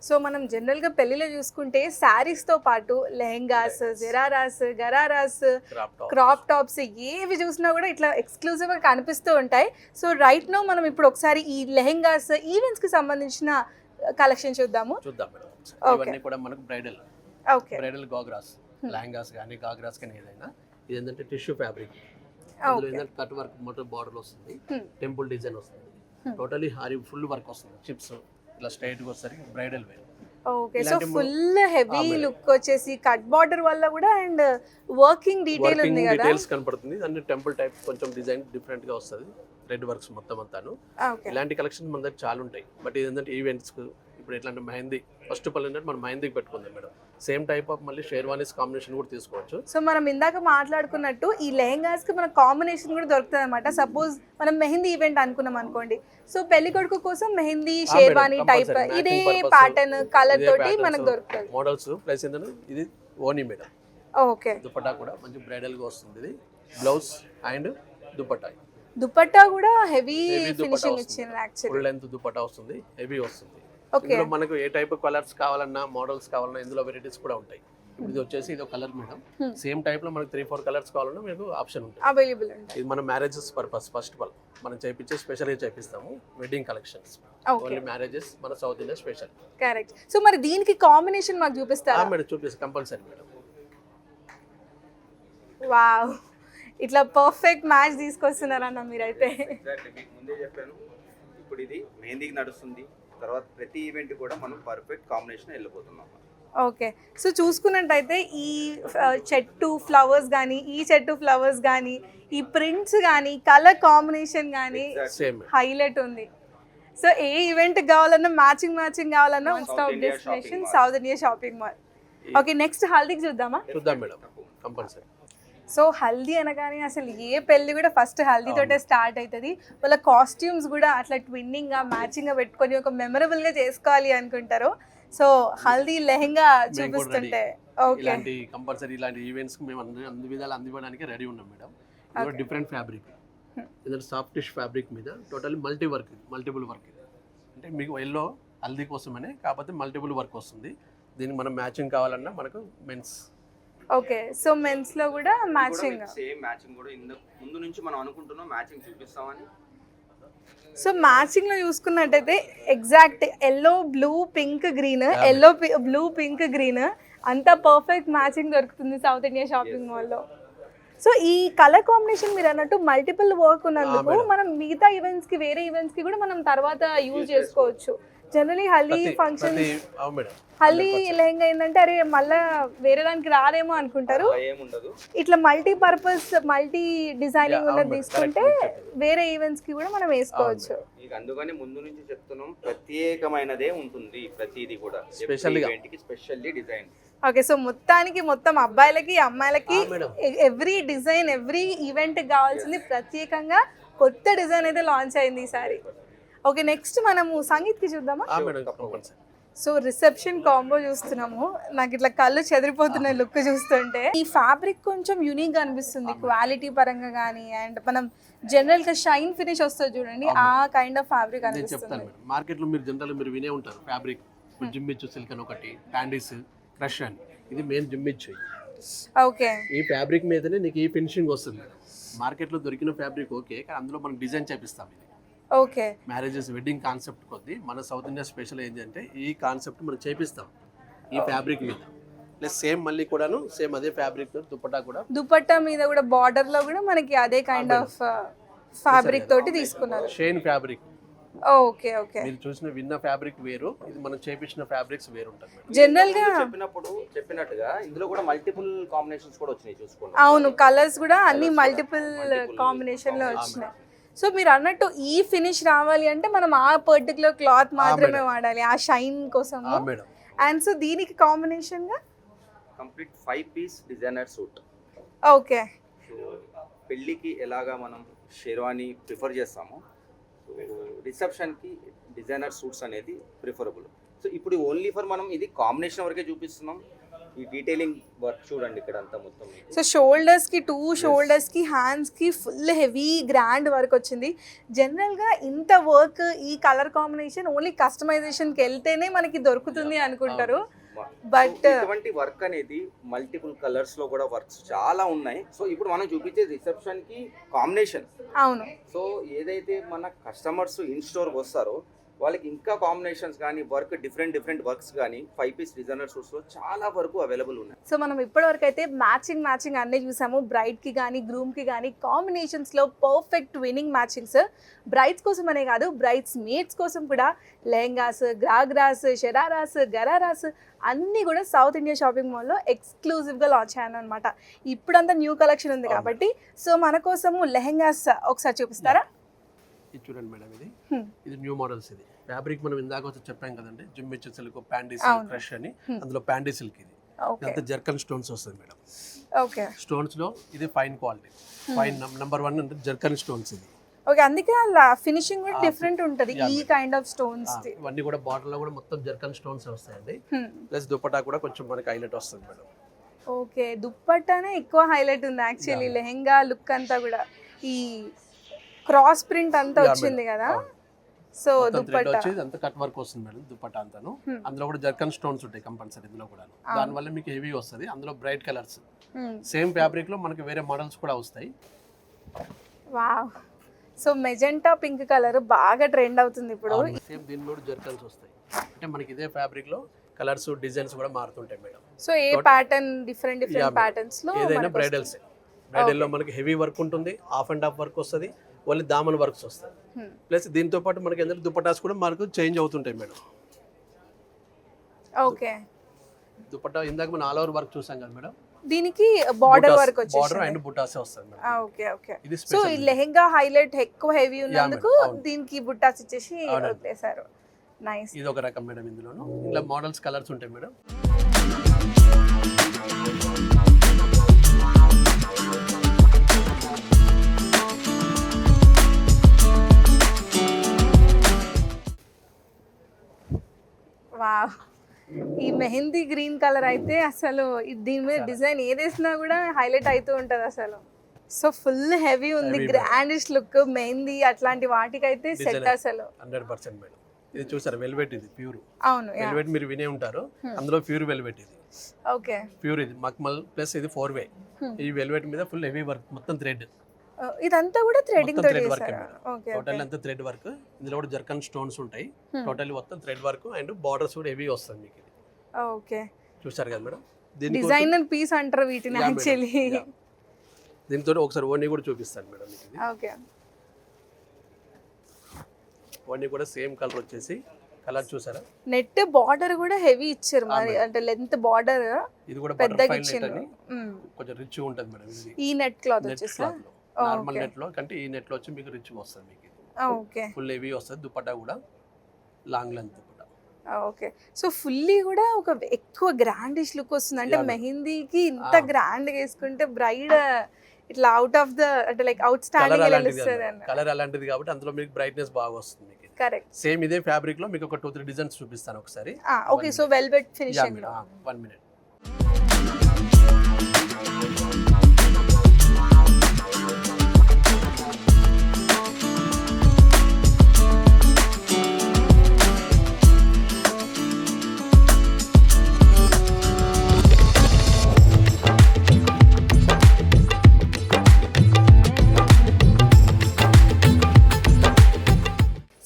సో మనం జనరల్గా పెళ్ళిలో చూసుకుంటే శారీస్తో పాటు లెహెంగాస్, జెరారాస్, గరారాస్, క్రాప్ టాప్స్ ఏవి చూసినా కూడా ఇట్లా ఎక్స్క్లూజివ్గా కనిపిస్తూ ఉంటాయి. సో రైట్ నో మనం ఇప్పుడు ఒకసారి ఈ లెహెంగాస్ ఈవెంట్స్కి సంబంధించిన కలెక్షన్ చూద్దాము. మేడం. ఇవన్నీ కూడా మనకు బ్రైడల్ గాగ్రాస్, లెహంగాస్ కానీ గాగ్రాస్ కానీ ఏదైనా. ఇది ఏంటంటే టిష్యూ ఫ్యాబ్రిక్. అందులో ఏంటంటే కట్ వర్క్ మొత్తం బార్డర్ వస్తుంది, టెంపుల్ డిజైన్ వస్తుంది, టోటలీ హారీ ఫుల్ వర్క్ వస్తుంది. చిప్స్ ఇలా స్ట్రైట్ గా వస్తారు bridal wear. Okay, so full heavy look వచ్చేసి కట్ బార్డర్ వల్ల కూడా అండ్ వర్కింగ్ డీటెయిల్ ఉంది కదా, డీటెయిల్స్ కనపడుతుంది. అన్ని టెంపుల్ టైప్ కొంచెం డిజైన్ డిఫరెంట్ గా వస్తుంది. రెడ్ వర్క్స్ మొత్తం అంతాను. ఇలాంటి కలెక్షన్ మన దగ్గర చాలా ఉంటాయి. బట్ ఇది ఏంటంటే ఈవెంట్స్ ఇప్పుడు ఎట్లాంటి మెహందీ ఫస్ట్ పళ్ళు ఏంటంటే మనం మెహందీకి పెట్టుకుందాం మేడం. సేమ్ టైప్ ఆఫ్ మళ్ళీ షేర్వానీస్ కాంబినేషన్ కూడా తీసుకోవచ్చు. సో మనం ఇందాక మాట్లాడుకున్నట్టు ఈ లెహెంగాస్ కి మన కాంబినేషన్ కూడా దొరుకుతుంది అనమాట. సపోజ్ మనం మెహందీ ఈవెంట్ అనుకున్నాం అనుకోండి, సో పెళ్లి కొడుకు కోసం మెహందీ షేర్వానీ టైప్ ఇదే ప్యాటర్న్ కలర్ తోటి మనకు దొరుకుతుంది. మోడల్స్ ప్లస్ ఏంటంటే ఇది ఓనీ మేడం. ఓకే, దుపట్టా కూడా మంచి బ్రైడల్ గా వస్తుంది. ఇది బ్లౌజ్ అండ్ దుపట్టా. దుపట్టా కూడా హెవీ ఫినిషింగ్ ఇచ్చింది యాక్చువల్లీ. ఫుల్ లెంత్ దుపట్టా వస్తుంది, హెవీ వస్తుంది. ఇందులో మనకు ఏ టైప్ కలర్స్ కావాలన్నా మోడల్స్ కావాలన్నా ఇందులో వెరైటీస్ కూడా ఉంటాయి. ఇప్పుడు ఇది వచ్చేసి ఇది కలర్ మేడం. సేమ్ టైప్ లో మనకు 3-4 కలర్స్ కావాలన్నా మీకు ఆప్షన్ ఉంటుంది, అవైలబుల్ ఉంటుంది. ఇది మన marriages purpose first of all మనం చేయించే స్పెషల్గా చేపిస్తాము wedding collections. Okay only marriages మన south India special. Correct. So మరి దీనికి కాంబినేషన్ మాకు చూపిస్తారా? మేడం చూపిస్తాను కంపల్సరీ మేడం. వావ్, ఇట్లా పర్ఫెక్ట్ మ్యాచ్ తీసుకొస్తున్నారన్న మీరైతే. ఎగ్జాక్ట్లీ మీకు ముందే చెప్పాను, ఇప్పుడు ఇది మెహందీకి నడుస్తుంది, తర్వాత ప్రతి ఈవెంట్ కూడా మనం పర్ఫెక్ట్ కాంబినేషన్ వెళ్ళిపోతున్నాం. ఓకే. సో చూసుకున్నట్టయితే ఈ చెట్టు ఫ్లవర్స్ కానీ, ఈ చెట్టు ఫ్లవర్స్ కానీ, ఈ ప్రింట్స్ కానీ, కలర్ కాంబినేషన్ కానీ సేమ్ హైలైట్ ఉంది. సో ఏ ఈవెంట్ కావాలన్నా మ్యాచింగ్ కావాలన్నా stop destination south India shopping mall. Okay, next హల్దీకి చూద్దామా? చూద్దాం మేడం కంపల్సరీ. సో హల్దీ అనగానే అసలు ఏ పెళ్ళి కూడా ఫస్ట్ హల్దీతోటే స్టార్ట్ అవుతుంది. వాళ్ళ కాస్ట్యూమ్స్ కూడా అట్లా ట్విన్నింగ్గా మ్యాచింగ్గా పెట్టుకొని ఒక మెమరబుల్గా చేసుకోవాలి అనుకుంటారు. సో హల్దీ లెహంగా చూపిస్తుంటే ఓకే, ఇలాంటి కంపల్సరీ ఇలాంటి ఈవెంట్స్ మేము అన్ని విధాలు అందివ్వడానికి రెడీ ఉన్నాం మేడం. ఇది డిఫరెంట్ ఫ్యాబ్రిక్, ఎందుకంటే సాఫ్టిష్ ఫ్యాబ్రిక్ మీద టోటల్ మల్టిపుల్ వర్క్ ఇది. అంటే మీకు ఎల్లో హల్దీ కోసమనే, కాకపోతే మల్టిపుల్ వర్క్ వస్తుంది. దీనికి మనం మ్యాచింగ్ కావాలన్నా మనకు మెన్స్. ఓకే. సో మెన్స్ లో కూడా మ్యాచింగ్, సేమ్ మ్యాచింగ్ కూడా ముందు నుంచి మనం అనుకుంటున్నాం మ్యాచింగ్ చూపిస్తామని. సో మ్యాచింగ్ లో చూసుకున్నట్టయితే exact yellow blue pink green, yellow blue pink green అంతా పర్ఫెక్ట్ మ్యాచింగ్ దొరుకుతుంది సౌత్ ఇండియా షాపింగ్ మాల్లో. సో ఈ కలర్ కాంబినేషన్ మీరు అన్నట్టు మల్టిపుల్ వర్క్ ఉన్నందుకు మనం మిగతా ఈవెంట్స్ కి, వేరే ఈవెంట్స్ కి కూడా మనం తర్వాత యూజ్ చేసుకోవచ్చు. జనరలీ హల్దీ ఫంక్షన్, హల్దీ లెహంగా ఏంటంటే అరే మళ్ళీ వేరే దానికి రాదేమో అనుకుంటారు. ఏముండదు, ఇట్లా మల్టీ పర్పస్ మల్టీ డిజైనింగ్ ఉన్నది తీసుకుంటే వేరే ఈవెంట్స్ కి కూడా మనం వేసుకోవచ్చు. ఇక అందుకని ముందు నుంచి చెప్తున్నాం, ప్రత్యేకమైనదే ఉంటుంది ప్రతిదీ కూడా, స్పెషల్లీ డిజైన్. ఓకే. సో మొత్తం అబ్బాయిలకి అమ్మాయిలకి ఎవ్రీ డిజైన్ ఎవ్రీ ఈవెంట్ కావాల్సింది ప్రత్యేకంగా కొత్త డిజైన్ అయితే లాంచ్ అయింది ఈసారి. ఓకే, నెక్స్ట్ మనము సంగీత్కి చూద్దామా? సో రిసెప్షన్ కాంబో చూస్తున్నాము. నాకు ఇట్లా కళ్ళు చెదిరిపోతున్న లుక్ చూస్తుంటే ఈ ఫ్యాబ్రిక్ కొంచెం యూనిక్ గా అనిపిస్తుంది క్వాలిటీ పరంగా కానీ, అండ్ మనం జనరల్ గా షైన్ ఫినిష్ వస్తుంది చూడండి, ఆ కైండ్ ఆఫ్ ఫ్యాబ్రిక్ అనిపిస్తుంది. మార్కెట్ లో మీరు జనరల్ మీరు వినే ఉంటారు ఫ్యాబ్రిక్, జిమ్మిచ్చు సిల్క్ అని ఒకటి, ప్యాండిస్, క్రష్ అని, ఇది మెయిన్ జిమ్మిచ్చు. ఓకే, ఈ ఫ్యాబ్రిక్ మీదనే నీకు ఈ ఫినిషింగ్ వస్తుంది. మార్కెట్ లో దొరికిన ఫ్యాబ్రిక్ ఓకే, కానీ అందులో మనం డిజైన్ చేపిస్తాం. ఇది ఓకే, మ్యారేజెస్ వెడ్డింగ్ కాన్సెప్ట్ కొద్ది మన సౌత్ ఇండియా స్పెషల్ ఏంటంటే ఈ కాన్సెప్ట్ మనం చేపిస్తాం ఈ ఫ్యాబ్రిక్ మీద. ప్లస్ సేమ్ మళ్ళీ కూడాను సేమ్ అదే ఫ్యాబ్రిక్ దుపట్టా మీద కూడా బార్డర్ లో కూడా మనకి అదే కైండ్ ఆఫ్ ఫ్యాబ్రిక్ తోటి తీసుకున్నారు. Shine fabric. ఓకే ఓకే, మీరు చూసిన విన్న ఫ్యాబ్రిక్ వేరు, ఇది మనం చేపించిన ఫ్యాబ్రిక్స్ వేరు ఉంటుంది. జనరల్ గా చెప్పినట్టుగా ఇందులో కూడా మల్టిపుల్ కాంబినేషన్స్ కూడా వచ్చినాయి చూసుకోండి. అవును, కలర్స్ కూడా అన్ని మల్టిపుల్ కాంబినేషన్ లో వచ్చినాయి. సో మీరు అన్నట్టు ఈ ఫినిష్ రావాలి అంటే మనం ఆ పర్టికులర్ క్లాత్ మాత్రమే వాడాలి ఆ షైన్ కోసం. అండ్ సో దీనికి కాంబినేషన్ గా complete 5 piece designer suit. Okay, పెళ్ళికి ఎలాగా మనం షెర్వానీ ప్రిఫర్ చేస్తామో, రిసెప్షన్కి డిజైనర్ సూట్స్ అనేది ప్రిఫరబుల్. సో ఇప్పుడు ఓన్లీ ఫర్ మనం ఇది కాంబినేషన్ వరకే చూపిస్తున్నాం. ఈ డీటెయిలింగ్ వర్క్ చూడండి ఇక్కడ అంతా మొత్తం. సో షోల్డర్స్ కి, 2 షోల్డర్స్ కి, హ్యాండ్స్ కి ఫుల్ హెవీ గ్రాండ్ వర్క్ వచ్చింది. జనరల్ గా ఇంత వర్క్ ఈ కలర్ కాంబినేషన్ ఓన్లీ కస్టమైజేషన్ కి వెళ్తేనే మనకి దొరుకుతుంది అనుకుంటారు. బట్ ఇటువంటి వర్క్ అనేది మల్టిపుల్ కలర్స్ లో కూడా వర్క్స్ చాలా ఉన్నాయి. సో ఇప్పుడు మనం చూపించే రిసెప్షన్ కి కాంబినేషన్. అవును, సో ఏదైతే మన కస్టమర్స్ ఇన్ స్టోర్ వస్తారో వాళ్ళకి ఇంకా కాంబినేషన్స్ కానీ వర్క్ డిఫరెంట్ వర్క్స్ కానీ 5 పీస్ డిజైనర్ సూట్స్ లో చాలా వరకు అవైలబుల్ ఉన్నాయి. సో మనం ఇప్పటివరకు అయితే మ్యాచింగ్ అన్నీ చూసాము. బ్రైడ్ కి కానీ గ్రూమ్ కి కానీ కాంబినేషన్స్ లో పర్ఫెక్ట్ విన్నింగ్ మ్యాచింగ్స్. బ్రైడ్స్ కోసం అనే కాదు, బ్రైడ్స్ మేట్స్ కోసం కూడా లెహంగాస్, గ్రాగ్రాస్, షరారాస్, గరారాస్ అన్నీ కూడా సౌత్ ఇండియా షాపింగ్ మాల్లో ఎక్స్క్లూజివ్గా లాంచ్ అయ్యాను అనమాట. ఇప్పుడంతా న్యూ కలెక్షన్ ఉంది కాబట్టి. సో మన కోసము లెహంగాస్ ఒకసారి చూపిస్తారా? ఇది చూడండి మేడం, ఇది న్యూ మోడల్స్. ఇది ఫ్యాబ్రిక్ మనం ఇందాక వచ్చి చెప్పాం కదండి, జిమ్మిచ్చు సిల్క్, ప్యాండిస్, క్రష్ అని, అందులో ప్యాండీ సిల్క్. ఇది అంతా జర్కన్ స్టోన్స్ వస్తుంది మేడం. ఓకే, స్టోన్స్ లో ఇది ఫైన్ క్వాలిటీ, ఫైన్ నంబర్ 1 అంటే జర్కన్ స్టోన్స్. ఇది ఓకే, అందుకే అలా ఫినిషింగ్ కూడా డిఫరెంట్ ఉంటది ఈ కైండ్ ఆఫ్ స్టోన్స్. ఇవన్నీ కూడా బాటిల్ లో కూడా మొత్తం జర్కన్ స్టోన్స్ వస్తాయండి. ప్లస్ దుపట్టా కూడా కొంచెం మనకి హైలైట్ వస్తుంది మేడం. ఓకే, దుపట్టానే ఎక్కువ హైలైట్ ఉంది యాక్చువల్లీ. లెహంగా లుక్ అంతా కూడా ఈ క్రాస్ ప్రింట్ అంతా వచ్చింది కదా. సో దుపట్టా వచ్చేది అంతా కట్ వర్క్ వస్తుంది మేడం. దుపట్టా అంతాను అందులో కూడా జర్కన్ స్టోన్స్ ఉంటాయి కంపల్సరీ ఇందులో కూడా. దానివల్ల మీకు హెవీ వస్తుంది. అందులో బ్రైట్ కలర్స్, సేమ్ ఫ్యాబ్రిక్ లో మనకి వేరే మోడల్స్ కూడా వస్తాయి. Wow, so magenta pink colour బాగా ట్రెండ్ అవుతుంది ఇప్పుడు. సేమ్ దీని కూడా జర్కన్స్ వస్తాయి. అంటే మనకి ఇదే ఫ్యాబ్రిక్ లో కలర్స్ డిజైన్స్ కూడా మారుతుంటాయి మేడం. సో ఏ ప్యాటర్న్ డిఫరెంట్ ప్యాటర్న్స్ లో ఏదైనా బ్రైడల్స్, బ్రైడల్ లో మనకి హెవీ వర్క్ ఉంటుంది, హాఫ్ అండ్ హాఫ్ వర్క్ వస్తుంది, ఓన్లీ దామన్ వర్క్స్ వస్తాయి. ప్లస్ దీంతో పాటు మనకి ఏంటంటే దుపటాస్ కూడా మనకు చేంజ్ అవుతుంటాయి మేడం. ఓకే, దుపట్టా ఇందాక మనం ఆల్ ఓవర్ వర్క్ చూసాం కదా మేడం, దీనికి బార్డర్ వర్క్ వచ్చేసి బార్డర్ అండ్ బుటాసే వస్తుంది మేడం. Okay okay. ఇది సో ఈ లెహెంగా హైలైట్ ఎక్కువ హెవీ ఉన్నందుకు అవును. దీనికి బుట్టాస్ ఇచ్చేసి వదిలేశారు. నైస్. ఇది ఒక రకం మేడం. ఇందులోను ఇలా మోడల్స్ కలర్స్ ఉంటాయి మేడం. వావ్, ఈ మెహందీ గ్రీన్ కలర్ అయితే అసలు దీని మీద డిజైన్ ఏదేసినా కూడా హైలైట్ అవుతూ ఉంటది అసలు. సో ఫుల్ హెవీ ఉంది, గ్రాండిష్ లుక్, మెహందీ అట్లాంటి వాటికైతే సెట్ అసలు 100% మేడం. ఇది చూసారు వెల్వెట్, ఇది ప్యూర్. అవును, వెల్వెట్ మీరు వినే ఉంటారు, అందులో ప్యూర్ వెల్వెట్ ఇది. ఓకే, ప్యూర్ ఇది మక్మల్ ప్లస్ ఇది 4-way. ఈ వెల్వెట్ మీద ఫుల్ హెవీ వర్క్, మొత్తం థ్రెడ్, ఇదంతా కూడా థ్రెడింగ్ తో థ్రెడ్ వర్క్ చేశారు. ఓకే, టోటల్ అంతా థ్రెడ్ వర్క్. ఇందులో కూడా జర్కన్ స్టోన్స్ ఉంటాయి. టోటల్ మొత్తం థ్రెడ్ వర్క్ అండ్ బార్డర్స్ కూడా హెవీ వస్తుంది మీకు. ఇది ఓకే, చూసారు కదా మేడం. డిజైనర్ పీస్ అంటారు వీటిని యాక్చువల్లీ. దీంతో ఒకసారి ఓనీ కూడా చూపిస్తాను మేడం మీకు. ఇది ఓకే, ఓనీ కూడా సేమ్ కలర్ వచ్చేసి, కలర్ చూసారా, నెట్ బార్డర్ కూడా హెవీ ఇచ్చారు మరి, అంటే లెంత్ బార్డర్ ఇది కూడా పెద్దగా ఇచ్చారు. కొంచెం రిచ్ ఉంటుంది మేడం. ఇది ఈ నెట్ క్లాత్ వచ్చేసా నార్మల్ నెట్ లో కంటే ఈ నెట్ లో వచ్చి మీకు రిచ్ వస్తుంది మీకు. ఓకే, ఫుల్ హెవీ వస్తుంది. దుపట్టా కూడా long length dupatta. Okay. So fully కూడా ఒక ఎక్కువ గ్రాండిష్ లుక్ వస్తుంది. అంటే మెహందీకి ఇంత గ్రాండ్ గా వేసుకుంటే బ్రైడ్ ఇట్లా అవుట్ ఆఫ్ ద అంటే లైక్ అవుట్ స్టాండింగ్ తెలుస్తుంది అన్న. కలర్ అలాంటిది కాబట్టి అందులో మీకు బ్రైట్నెస్ బాగా వస్తుంది మీకు. కరెక్ట్. సేమ్ ఇదే ఫ్యాబ్రిక్ లో మీకు ఒక 2-3 డిజైన్స్ చూపిస్తాను ఒకసారి. ఓకే, సో వెల్వెట్ ఫినిషింగ్ లో 1 minute.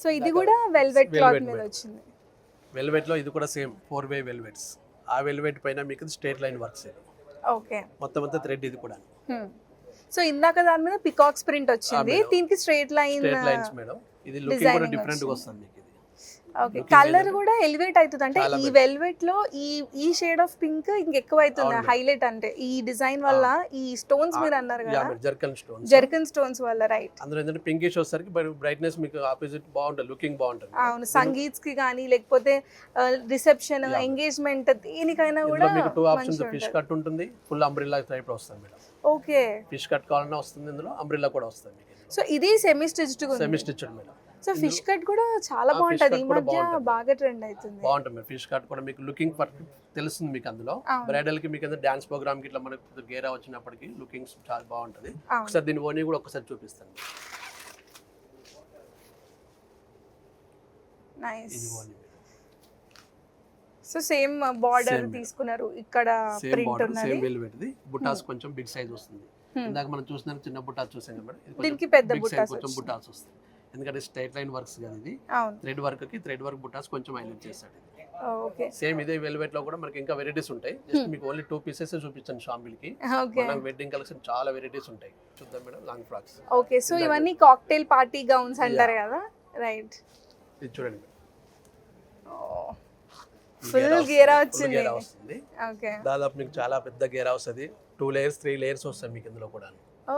సో ఇది కూడా వెల్వెట్ క్లాత్ మీద వచ్చింది. వెల్వెట్ లో ఇది కూడా సేమ్ 4-way వెల్వెట్స్. ఆ వెల్వెట్ పైన మీకు స్ట్రేట్ లైన్ వర్క్స్. ఓకే, మొత్తం అంతా థ్రెడ్ ఇది కూడా. సో ఇందాక దాని మీద పికాక్స్ ప్రింట్ వచ్చింది, దీనికి స్ట్రేట్ లైన్స్ మేడం. ఇది లుకింగ్ కూడా డిఫరెంట్ గా వస్తుంది మీకు. ఇది ఓకే, కలర్ కూడా ఎలివేట్ అవుతుంది. అంటే ఈ వెల్వెట్ లో ఈ షేడ్ ఆఫ్ పింక్ ఇంకెక్కువ అవుతుంది హైలైట్. అంటే ఈ డిజైన్ వల్ల ఈ స్టోన్స్ మీరు అన్నారు కదా, జర్కన్ స్టోన్స్ వల్ల, రైట్. అందులో ఏంటంటే పింకిష్ వచ్చేసరికి బ్రైట్నెస్ మీకు ఆపోజిట్ బాగుంటుంది, లుకింగ్ బాగుంటుంది. అవును, సంగీత్స్ కి కానీ లేకపోతే రిసెప్షన్, ఎంగేజ్మెంట్, దేనికైనా కూడా మీకు 2 ఆప్షన్స్. ఫిష్ కట్ ఉంటుంది, ఫుల్ అంబ్రెల్లా టైప్ వస్తుంది మేడం. ఓకే, ఫిష్ కట్ కావాలన్నా వస్తుంది, ఇందులో అంబ్రెల్లా కూడా వస్తుంది మీకు. సో ఇది semi stitched semi stitched madam. So fish cut కూడా చాలా బాగుంటది, ఈ మధ్య బాగా ట్రెండ్ అవుతుంది. బాగుంటుంది ఫిష్ కట్ కూడా మీకు లుకింగ్ పర్ఫెక్ట్ తెలుస్తుంది మీకు. అందులో బ్రైడల్ కి మీకు డాన్స్ ప్రోగ్రామ్ కి ఇట్లా మనకు గేరా వచ్చినప్పటికి లుకింగ్ చాలా బాగుంటది. ఒకసారి దీని ఓనీ కూడా ఒకసారి చూపిస్తాను. నైస్. సో సేమ్ బార్డర్ తీసుకున్నారు, ఇక్కడ ప్రింట్ ఉన్నది. Same velvet the. బుటాస్ కొంచెం బిగ్ సైజ్ వస్తుంది. ఇందాక మనం చూసిన చిన్న బుటాస్ చూసాం కదా, దీనికి పెద్ద బుటాస్ కొంచెం బుటాస్ వస్తాయి. ఎందుకంటే స్ట్రైట్ లైన్ వర్క్స్ కదా ఇది. థ్రెడ్ వర్క్ కి థ్రెడ్ వర్క్ బుటాస్ కొంచెం హైలైట్ చేస్తాడు. ఓకే, సేమ్ ఇదే వెల్వెట్ లో కూడా మనకి ఇంకా వెరైటీస్ ఉంటాయి. జస్ట్ మీకు ఓన్లీ 2 పీసెస్ చూపించాను షాంపిల్ కి. మనకి వెడ్డింగ్ కలెక్షన్ చాలా వెరైటీస్ ఉంటాయి. చూద్దాం madam. Long frocks. Okay, so ఇవన్నీ కాక్టైల్ పార్టీ గౌన్స్ అంటారు కదా, రైట్. ఇది చూడండి, ఫుల్ గేరా వచ్చింది. గేరా వస్తుంది. ఓకే, దాదాపు మీకు చాలా పెద్ద గేరా వస్తుంది. 2 layers 3 layers వస్తాయి మీకు ఇందులో కూడా.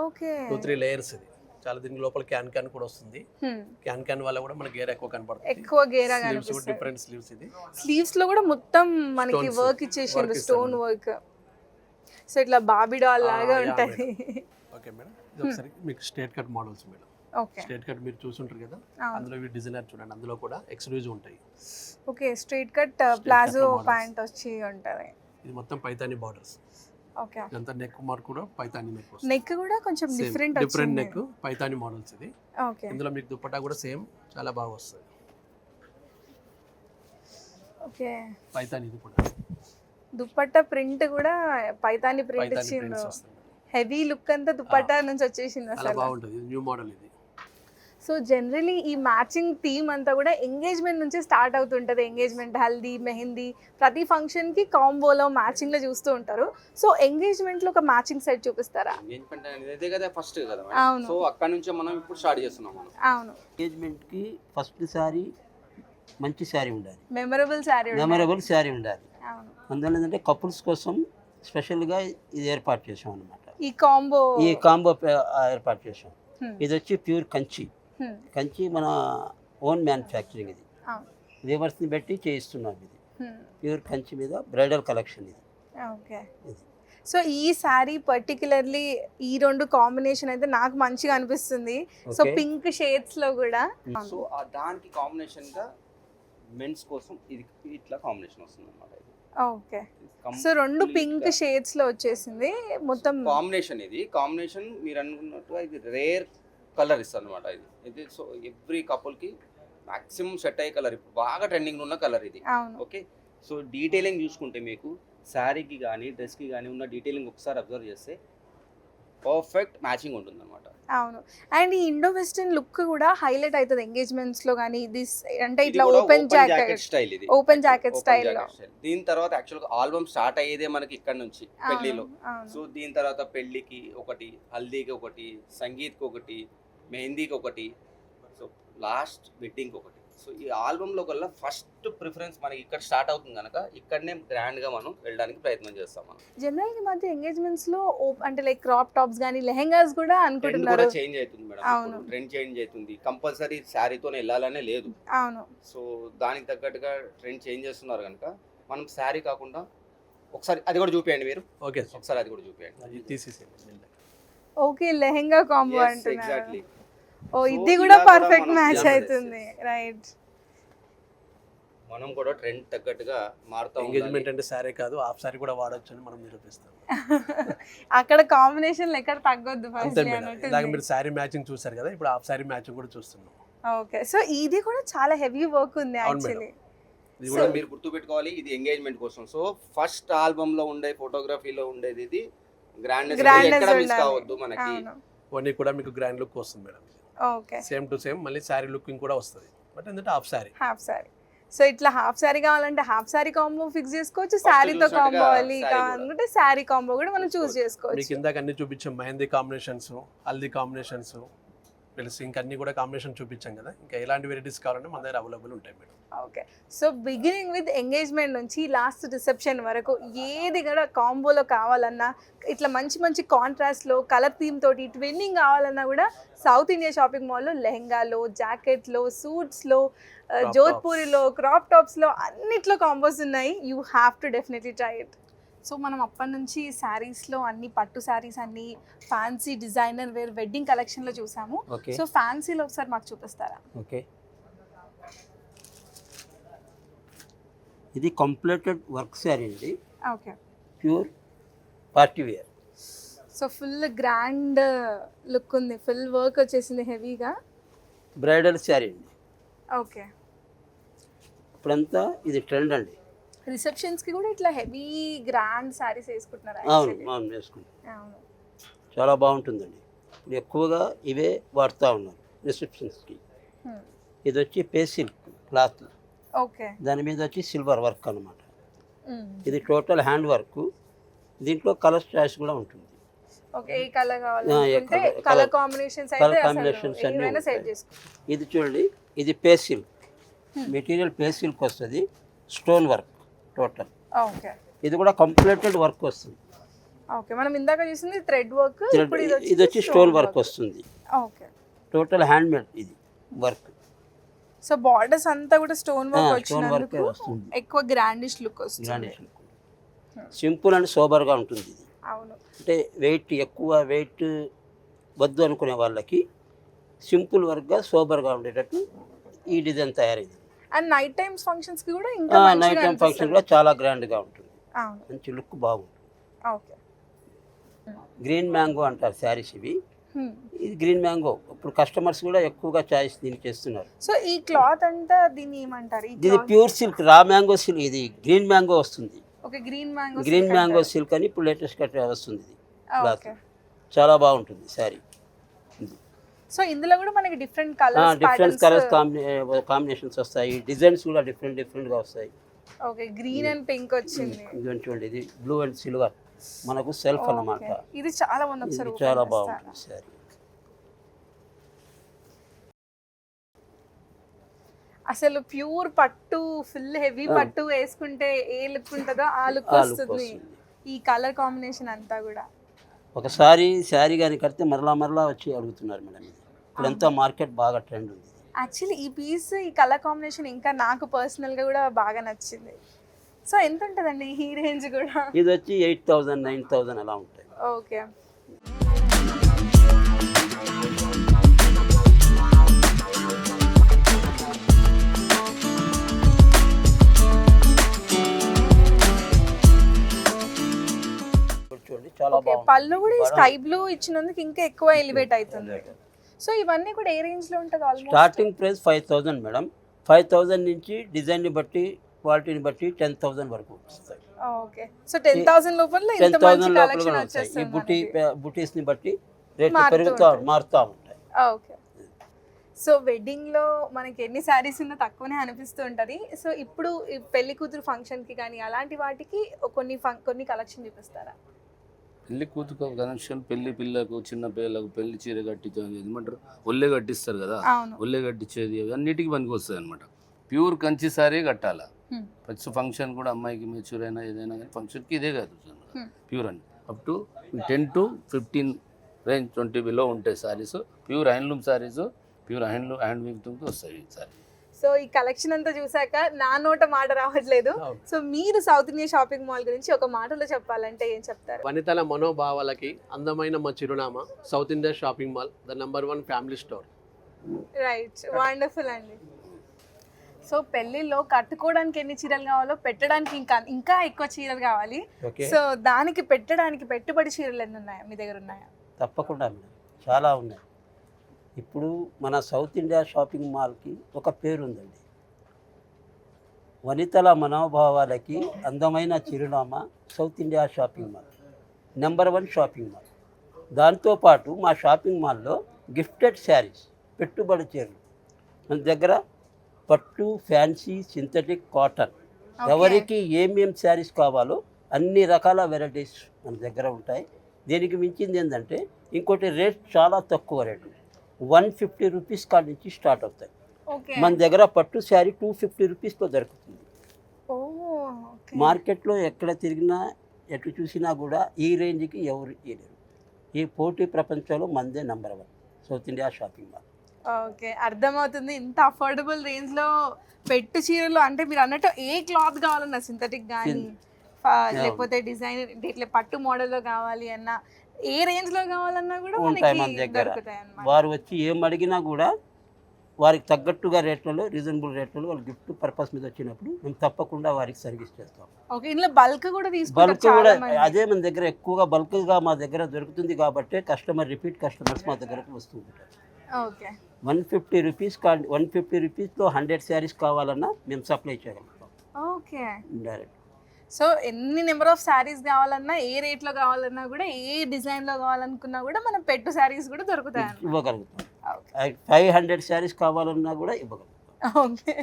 ఓకే, 2-3 layers ఇది. చాలా దీని లోపల క్యాన్ కూడా వస్తుంది. క్యాన్ వల్ల కూడా మనకి గేర్ ఎక్కువ కనపడుతుంది. ఎక్కువ గేరా కనిపిస్తుంది. Different sleeves. ఇది స్లీవ్స్ లో కూడా మొత్తం మనకి వర్క్ ఇచ్చేసిండ్రు, స్టోన్ వర్క్. సో ఇట్లా బాబీ డాల్ లాగా ఉంటది. ఓకే మేడం, ఇది ఒకసారి మీకు straight cut models madam. Okay, straight cut మీరు చూసుంటారు కదా, అందులో ఈ డిజైనర్ చూడండి, అందులో కూడా ఎక్స్క్లూజివ్ ఉంటాయి. Okay, straight cut palazzo pant వచ్చి ఉంటది. ఇది మొత్తం పైతాని బార్డర్స్. ఓకే, ఇదంతా నెక్ మార్క్ కూడా పైతాని నెక్ వస్తుంది. నెక్ కూడా కొంచెం డిఫరెంట్ నెక్ పైతాని మోడల్స్ ఇది. ఓకే, ఇందులో మీకు దుపట్టా కూడా సేమ్ చాలా బాగా వస్తుంది. ఓకే, పైతాని ఇది కూడా దుపట్టా ప్రింట్ కూడా పైతాని ప్రింట్ ఇచ్చిండ్రు. హెవీ లుక్ అంతా దుపట్టా నుంచి వచ్చేసింది అసలు. అసలు బాగుంటుంది. న్యూ మోడల్ ఇది. సో జనరలీ ఈ మ్యాచింగ్ థీమ్ అంతా కూడా ఎంగేజ్మెంట్ నుంచి స్టార్ట్ అవుతుంటుంది. ఎంగేజ్మెంట్, హల్దీ, మెహందీ, ప్రతి ఫంక్షన్కి కాంబోలో మ్యాచింగ్లో చూస్తూ ఉంటారు. సో ఎంగేజ్మెంట్లో ఒక మ్యాచింగ్ సెట్ చూపిస్తారా? ఎంగేజ్మెంట్ అనేది ఇదే కదా ఫస్ట్ కదా అవును. సో అక్కడ నుంచే మనం ఇప్పుడు స్టార్ట్ చేస్తున్నాం మనం. అవును, ఎంగేజ్మెంట్కి ఫస్ట్ శారీ మంచి శారీ ఉండాలి, మెమరబుల్ శారీ. మెమరబుల్ శారీ ఉండాలి. అవును, అందువల్ల ఏంటంటే కపుల్స్ కోసం స్పెషల్గా ఇది ఏర్పాటు చేసాం అనమాట. ఈ కాంబో ఈ కాంబో ఏర్పాటు చేసాం. ఇది వచ్చి ప్యూర్ కంచి. కంచి మన ఓన్ మ్యానుఫ్యాక్చరింగ్. ఇది వీవర్స్ని పెట్టి చేయిస్తున్నాం. ఇది ప్యూర్ కంచి మీద బ్రైడల్ కలెక్షన్ ఇది. ఓకే. సో ఈ శారీ పర్టికులర్లీ ఈ రెండు కాంబినేషన్ అయితే నాకు మంచిగా అనిపిస్తుంది. సో పింక్ షేడ్స్ లో కూడా. సో దానికి కాంబినేషన్ గా మెన్స్ కోసం ఇది ఇట్లా కాంబినేషన్ వస్తుంది అన్నమాట. ఓకే. సో రెండు పింక్ షేడ్స్ లో వచ్చేసింది మొత్తం కాంబినేషన్. ఇది కాంబినేషన్ మీరు అనుకున్నట్టుగా ఇది రేర్ కలర్ ఇస్తుంది అనమాట. ఇది సో ఎవ్రీ కపుల్ కి మాక్సిమం సెట్ అయ్యే కలర్, ఇప్పుడు బాగా ట్రెండింగ్ ఉన్న కలర్ ఇది. ఓకే. సో డీటెయిలింగ్ చూసుకుంటే మీకు శారీకి కానీ డ్రెస్కి కానీ ఉన్న డీటెయిలింగ్ ఒకసారి అబ్జర్వ్ చేస్తే పర్ఫెక్ట్ మ్యాచింగ్ ఉంటుంది అనమాట. అవును. అండ్ ఈ ఇండో వెస్టర్న్ లుక్ కూడా హైలైట్ అవుతుంది ఎంగేజ్మెంట్స్ లో కానీ. దిస్ అంటే ఇట్లా ఓపెన్ జాకెట్ స్టైల్, ఇది ఓపెన్ జాకెట్ స్టైల్ లో. దీని తర్వాత యాక్చువల్ గా ఆల్బమ్ స్టార్ట్ అయ్యేదే మనకి ఇక్కడ నుంచి పెళ్లిలో. సో దీని తర్వాత పెళ్లికి ఒకటి, హల్దీకి ఒకటి, సంగీత్కి ఒకటి, మెహందీకి ఒకటి, సో లాస్ట్ వెడ్డింగ్కి ఒకటి. సో ఈ ఆల్బమ్లో కల్లా ఫస్ట్ ప్రిఫరెన్స్ మనకి ఇక్కడ స్టార్ట్ అవుతుంది కనుక ఇక్కడనే గ్రాండ్గా మనం వెళ్ళడానికి ప్రయత్నం చేస్తాం. మనం జనరల్గా మధ్య ఎంగేజ్మెంట్స్ లో అంటే లైక్ క్రాప్ టాప్స్ కానీ లెహెంగాస్ కూడా అనుకుంటున్నారు. చేంజ్ అవుతుంది మేడం, ట్రెండ్ చేంజ్ అవుతుంది. కంపల్సరీ శారీతోనే వెళ్ళాలనే లేదు. అవును. సో దానికి తగ్గట్టుగా ట్రెండ్ చేంజ్ చేస్తున్నారు కనుక మనం శారీ కాకుండా ఒకసారి అది కూడా చూపించండి మీరు. ఓకే, ఒకసారి అది కూడా చూపించండి. ఓకే, లెహెంగా కాంబో అంటున్నారు. ఎగ్జాక్ట్లీ. ఓ ఇది కూడా పర్ఫెక్ట్ మ్యాచ్ అవుతుంది. రైట్. మనం కూడా ట్రెండ్ తగ్గట్టుగా మారుతాం. ఎంగేజ్మెంట్ అంటే సారీ కాదు, హాఫ్ సారీ కూడా వాడొచ్చు అని మనం నిరూపిస్తాం. అక్కడ కాంబినేషన్ ఎక్కడ తగ్గొద్దు అంతే మేడం. ఇలాగ మీరు సారీ మ్యాచింగ్ చూసారు కదా, ఇప్పుడు హాఫ్ సారీ మ్యాచింగ్ కూడా చూస్తున్నాం. ఓకే. సో ఇది కూడా చాలా హెవీ వర్క్ ఉంది యాక్చువల్లీ. ఇది కూడా మీరు గుర్తుపెట్టుకోవాలి, ఇది ఎంగేజ్మెంట్ కోసం. సో ఫస్ట్ ఆల్బమ్ లో ఉండే ఫోటోగ్రఫీలో ఉండేది ఇది గ్రాండ్నెస్ ఎక్కడ మిస్ కావద్దు మనకి. ఇవన్నీ కూడా మీకు గ్రాండ్ లుక్ వస్తుంది madam. Okay. Same to same మళ్ళీ సారీ లుకింగ్ కూడా వస్తుంది. బట్ ఎందుకంటే హాఫ్ సారీ. సో ఇట్లా హాఫ్ సారీ కావాలంటే హాఫ్ సారీ కాంబో ఫిక్స్ చేసుకోవచ్చు. శారీతో కాంబో కావాలంటే శారీ కాంబో కూడా మనం చూస్ చేసుకోవచ్చు. మీకు ఇందాక అన్ని చూపించాం, mehndi combinations, haldi combinations plus ఇంకన్నీ కూడా కాంబినేషన్ చూపించాం కదా. ఇంకా ఎలాంటి వెరైటీస్ కావాలంటే మన దగ్గర అవైలబుల్ ఉంటాయి madam. Okay. So beginning with engagement నుంచి లాస్ట్ రిసెప్షన్ వరకు ఏది కూడా కాంబోలో కావాలన్నా, ఇట్లా మంచి మంచి కాంట్రాస్ట్లో కలర్ థీమ్ తోటి ట్విన్నింగ్ కావాలన్నా కూడా సౌత్ ఇండియా షాపింగ్ మాల్లో లెహెంగాలో, జాకెట్లో, సూట్స్లో, జోధ్పూరిలో, క్రాప్ టాప్స్లో అన్నిట్లో కాంబోస్ ఉన్నాయి. You have to definitely try it. So మనం అప్పటి నుంచి శారీస్లో అన్ని పట్టు శారీస్, అన్ని ఫ్యాన్సీ డిజైనర్ వేర్ వెడ్డింగ్ కలెక్షన్లో చూసాము. సో ఫ్యాన్సీలో ఒకసారి మాకు చూపిస్తారా? ఓకే. ఇది కంప్లీటెడ్ వర్క్ శారీ అండి. Okay. Pure party wear. So full grand look ఉంది, ఫుల్ వర్క్ వచ్చేసింది హెవీగా. బ్రైడల్ శారీ అండి. ఓకే. ఇప్పుడంతా ఇది ట్రెండ్ అండి. రిసెప్షన్స్కి కూడా ఇట్లా హెవీ గ్రాండ్ శారీస్ వేసుకుంటున్నారు. అవును, వేసుకుంటాం. చాలా బాగుంటుందండి. ఇప్పుడు ఎక్కువగా ఇవే వాడుతూ ఉన్నారు రిసెప్షన్స్కి. ఇది వచ్చి పేసిల్ క్లాత్. ఓకే. దాని మీద వచ్చి సిల్వర్ వర్క్ అనమాట. ఇది టోటల్ హ్యాండ్ వర్క్. దీంట్లో కలర్ చాయిస్ కూడా ఉంటుంది. ఓకే. ఏ కలర్ కావాలంటే కలర్ కాంబినేషన్స్ అన్ని సెట్ చేసుకోవచ్చు. ఇది చూడండి, ఇది పేసిల్ మెటీరియల్, పేసిల్కి వస్తుంది. Stone work total. ఓకే. ఇది కూడా కంప్లీటెడ్ వర్క్ వస్తుంది. ఓకే. మనం ఇందాక చూసింది థ్రెడ్ వర్క్, ఇప్పుడు ఇది వచ్చి స్టోన్ వర్క్ వస్తుంది. ఓకే. టోటల్ హ్యాండ్ మేడ్ ఇది వర్క్. సో బార్డర్స్ అంతా కూడా స్టోన్ వర్క్ వచ్చినందుకు ఎక్కువ గ్రాండిష్ లుక్ వస్తుంది. సింపుల్ అండ్ సోబర్గా ఉంటుంది ఇది. అవును. అంటే వెయిట్ ఎక్కువ వెయిట్ వద్దు అనుకునే వాళ్ళకి సింపుల్ వర్క్గా సోబర్గా ఉండేటట్టు ఈ డిజైన్ తయారైంది. అండ్ నైట్ టైమ్స్ ఫంక్షన్స్ కి కూడా ఇంకా నైట్ టైం ఫంక్షన్ కూడా చాలా గ్రాండ్గా ఉంటుంది. అవును. మంచి లుక్ బాగుంటుంది. ఓకే. గ్రీన్ మ్యాంగో అంటారు శారీస్ ఇవి. ఇది గ్రీన్ మ్యాంగో. ఇప్పుడు కస్టమర్స్ కూడా ఎక్కువగా చాయిస్ దీనికి చేస్తున్నారు. సో ఈ క్లాత్ అంతా దీన్ని ఏమంటారు? ఇది pure silk, raw mango silk. ఇది గ్రీన్ మ్యాంగో వస్తుంది. Okay. Green mango, green mango silk అని ఇప్పుడు లేటెస్ట్ కట్ వస్తుంది. ఇది క్లాత్ చాలా బాగుంటుంది శారీ. సో ఇందులో కూడా మనకి different different colours colours combinations వస్తాయి, డిజైన్స్ కూడా డిఫరెంట్గా వస్తాయి. ఓకే, గ్రీన్ అండ్ పింక్ వచ్చింది. ఇదిగోండి చూడండి, ఇది బ్లూ అండ్ సిల్వర్ మనకు సెల్ఫ్ అన్నమాట. Okay. ఇది చాలా బాగుంది, ఒకసారి ఇది open చాలా చేస్తారా? బాగుంటుంది సారీ. అసలు ప్యూర్ పట్టు, ఫుల్ హెవీ పట్టు వేసుకుంటే ఏ లుక్ ఉంటుందో ఆ లుక్ ఆ look వస్తుంది. వస్తుంది. ఈ కలర్ కాంబినేషన్ అంతా కూడా. ఒకసారి శారీ కానీ కడితే మరలా వచ్చి అడుగుతున్నారు మేడం. ఇది ఇప్పుడంతా మార్కెట్ బాగా ట్రెండ్ ఉంది. యాక్చువల్లీ ఈ పీస్, ఈ కలర్ కాంబినేషన్ ఇంకా నాకు పర్సనల్గా కూడా బాగా నచ్చింది. సో ఎంత ఉంటుందండి ఈ రేంజ్ కూడా? ఇది వచ్చి 8,000 9,000 అలా ఉంటాయి. ఓకే. చూడండి చాలా ఓకే, బాగుంది. పళ్ళు కూడా స్కై బ్లూ ఇచ్చినందుకు ఇంకా ఎక్కువ ఎలివేట్ అవుతుంది. సో ఇవన్నీ కూడా ఏ రేంజ్ లో ఉంటుంది? Almost starting price 5,000 madam. 5,000 నుంచి డిజైన్ని బట్టి క్వాలిటీని బట్టి 10,000 వరకు వస్తాయి. ఓకే. సో 10,000 లోపల ఇంత మంచి 10,000 లోపల కలెక్షన్ కూడా వస్తాయి. ఈ వచ్చేస్తుంది. బుటీస్ని బట్టి రేట్లు మారుతూ మారుతూ ఉంటాయి. ఓకే. సో వెడ్డింగ్ లో మనకి ఎన్ని శారీస్ ఉన్నా తక్కువనే అనిపిస్తూ ఉంటది. సో ఇప్పుడు ఈ పెళ్లి కూతురు ఫంక్షన్ కి కానీ అలాంటి వాటికి కొన్ని కలెక్షన్ చూపిస్తారా? పెళ్లి కూతురు కనెక్షన్, పెళ్లి పిల్లకు, చిన్న పిల్లలకు పెళ్లి చీర కట్టించేది ఏమంటారు, ఒళ్ళే కట్టిస్తారు కదా, అవును. ఒళ్ళే కట్టించేది అన్నిటికీ పనికి వస్తుంది అనమాట. ప్యూర్ కంచి సారీ కట్టాలా. Hmm. ప్రతి ఫంక్షన్ కూడా అమ్మాయికి మెచ్యూర్ అయినా ఏదైనా కానీ ఫంక్షన్కి ఇదే కాదు ప్యూర్ అని. Up to 10 to 15 range 20 below ఉంటాయి saris. Pure handloom saris, pure hand వీవింగ్తో వస్తాయి సారీ. సో ఈ కలెక్షన్ అంతా చూసాక నా నోట మాట రావట్లేదు. అవును. సో మీరు సౌత్ ఇండియా షాపింగ్ మాల్ గురించి ఒక మాటలో చెప్పాలంటే ఏం చెప్తారు? వనితల మనోభావాలకి అందమైన మా చిరునామా south India shopping mall, the #1 family store. Right, wonderful అండి. సో పెళ్లిలో కట్టుకోవడానికి ఎన్ని చీరలు కావాలో పెట్టడానికి ఇంకా ఎక్కువ చీరలు కావాలి. ఓకే, సో దానికి పెట్టడానికి పెట్టుబడి చీరలు ఎన్ని ఉన్నాయా మీ దగ్గర? ఉన్నాయా? తప్పకుండా మేడం, చాలా ఉన్నాయి. ఇప్పుడు మన సౌత్ ఇండియా షాపింగ్ మాల్కి ఒక పేరు ఉందండి. వనితల మనోభావాలకి అందమైన చిరునామా south India shopping mall, #1 shopping mall. దాంతోపాటు మా షాపింగ్ మాల్లో గిఫ్టెడ్ శారీస్, పెట్టుబడి చీరలు మన దగ్గర పట్టు, ఫ్యాన్సీ, సింథటిక్, కాటన్, ఎవరికి ఏమేం శారీస్ కావాలో అన్ని రకాల వెరైటీస్ మన దగ్గర ఉంటాయి. దీనికి మించింది ఏంటంటే ఇంకోటి రేట్ చాలా తక్కువ రేటు, 150 రూపీస్ కాడ నుంచి స్టార్ట్ అవుతాయి. ఓకే. మన దగ్గర పట్టు శారీ 250 రూపీస్లో దొరుకుతుంది. ఓ, ఓకే. మార్కెట్లో ఎక్కడ తిరిగినా ఎటు చూసినా కూడా ఈ రేంజ్కి ఎవరు ఇవ్వలేరు. ఈ పోటీ ప్రపంచంలో మందే #1 south India shopping mall. Okay, అర్థమవుతుంది. ఇంత అఫోర్డబుల్ రేంజ్ లో పెట్టు చీరలు అంటే మీరు అన్నట్టు ఏ క్లాత్ కావాలన్నా, సింథటిక్ కానీ లేకపోతే డిజైన్ ఇట్లా పట్టు మోడల్ లో కావాలి అన్నా, ఏ రేంజ్ లో కావాలన్నా కూడా ఉంటాయి మన మనకి దగ్గర. దొరుకుతాయి అన్నమాట. వారు వచ్చి ఏం అడిగినా కూడా వారికి తగ్గట్టుగా రేట్లలో, రీజనబుల్ రేట్లలో వాళ్ళు గిఫ్ట్ పర్పస్ మీద వచ్చినప్పుడు మేము తప్పకుండా వారికి సర్వీస్ చేస్తాం. ఓకే, ఇందులో బల్క్ కూడా తీసుకుంటారు బల్క్ కూడా చాలా మంది. అదే మన దగ్గర ఎక్కువగా బల్క్గా మా దగ్గర దొరుకుతుంది కాబట్టి రిపీట్ కస్టమర్స్ మా దగ్గరకు వస్తూ ఉంటారు. ఓకే. 150 రూపీస్ 150 రూపీస్లో 100 శారీస్ కావాలన్నా మేము సప్లై చేయగలుగుతాం ఓకే. డైరెక్ట్. సో ఎన్ని నెంబర్ ఆఫ్ శారీస్ కావాలన్నా, ఏ రేట్ లో కావాలన్నా కూడా, ఏ డిజైన్ లో కావాలనుకున్నా కూడా మనం పెట్టు శారీస్ కూడా దొరుకుతాయి అన్నమాట. ఇవ్వగలుగుతాం. ఓకే. 500 శారీస్ కావాలన్నా కూడా ఇవ్వగలుగుతాం. ఓకే.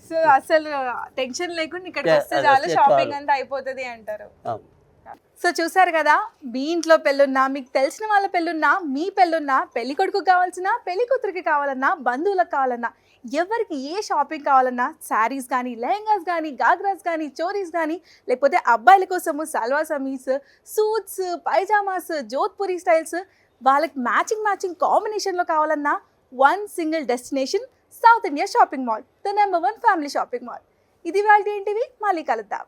సో అసలు టెన్షన్ లేకుండా ఇక్కడికి వస్తే అదే చాలు, వస్తే షాపింగ్ చాలు. అంతా అయిపోతుంది అంటారు. అవును. సో చూసారు కదా, మీ ఇంట్లో పెళ్ళున్నా, మీకు తెలిసిన వాళ్ళ పెళ్ళున్నా, మీ పెళ్ళున్నా, పెళ్లి కొడుకు కావాల్సిన, పెళ్లి కూతురికి కావాలన్నా, బంధువులకు కావాలన్నా, ఎవరికి ఏ షాపింగ్ కావాలన్నా, శారీస్ కానీ, లెహంగాస్ కానీ, గాగ్రాస్ కానీ, చోరీస్ కానీ, లేకపోతే అబ్బాయిల కోసము salwar సమీస్, suits, pyjamas, Jodhpuri styles, వాళ్ళకి మ్యాచింగ్ కాంబినేషన్లో కావాలన్నా, one single destination south India shopping mall, the #1 family shopping mall. ఇది వాళ్ళ ఏంటివి, మళ్ళీ కలుద్దాం.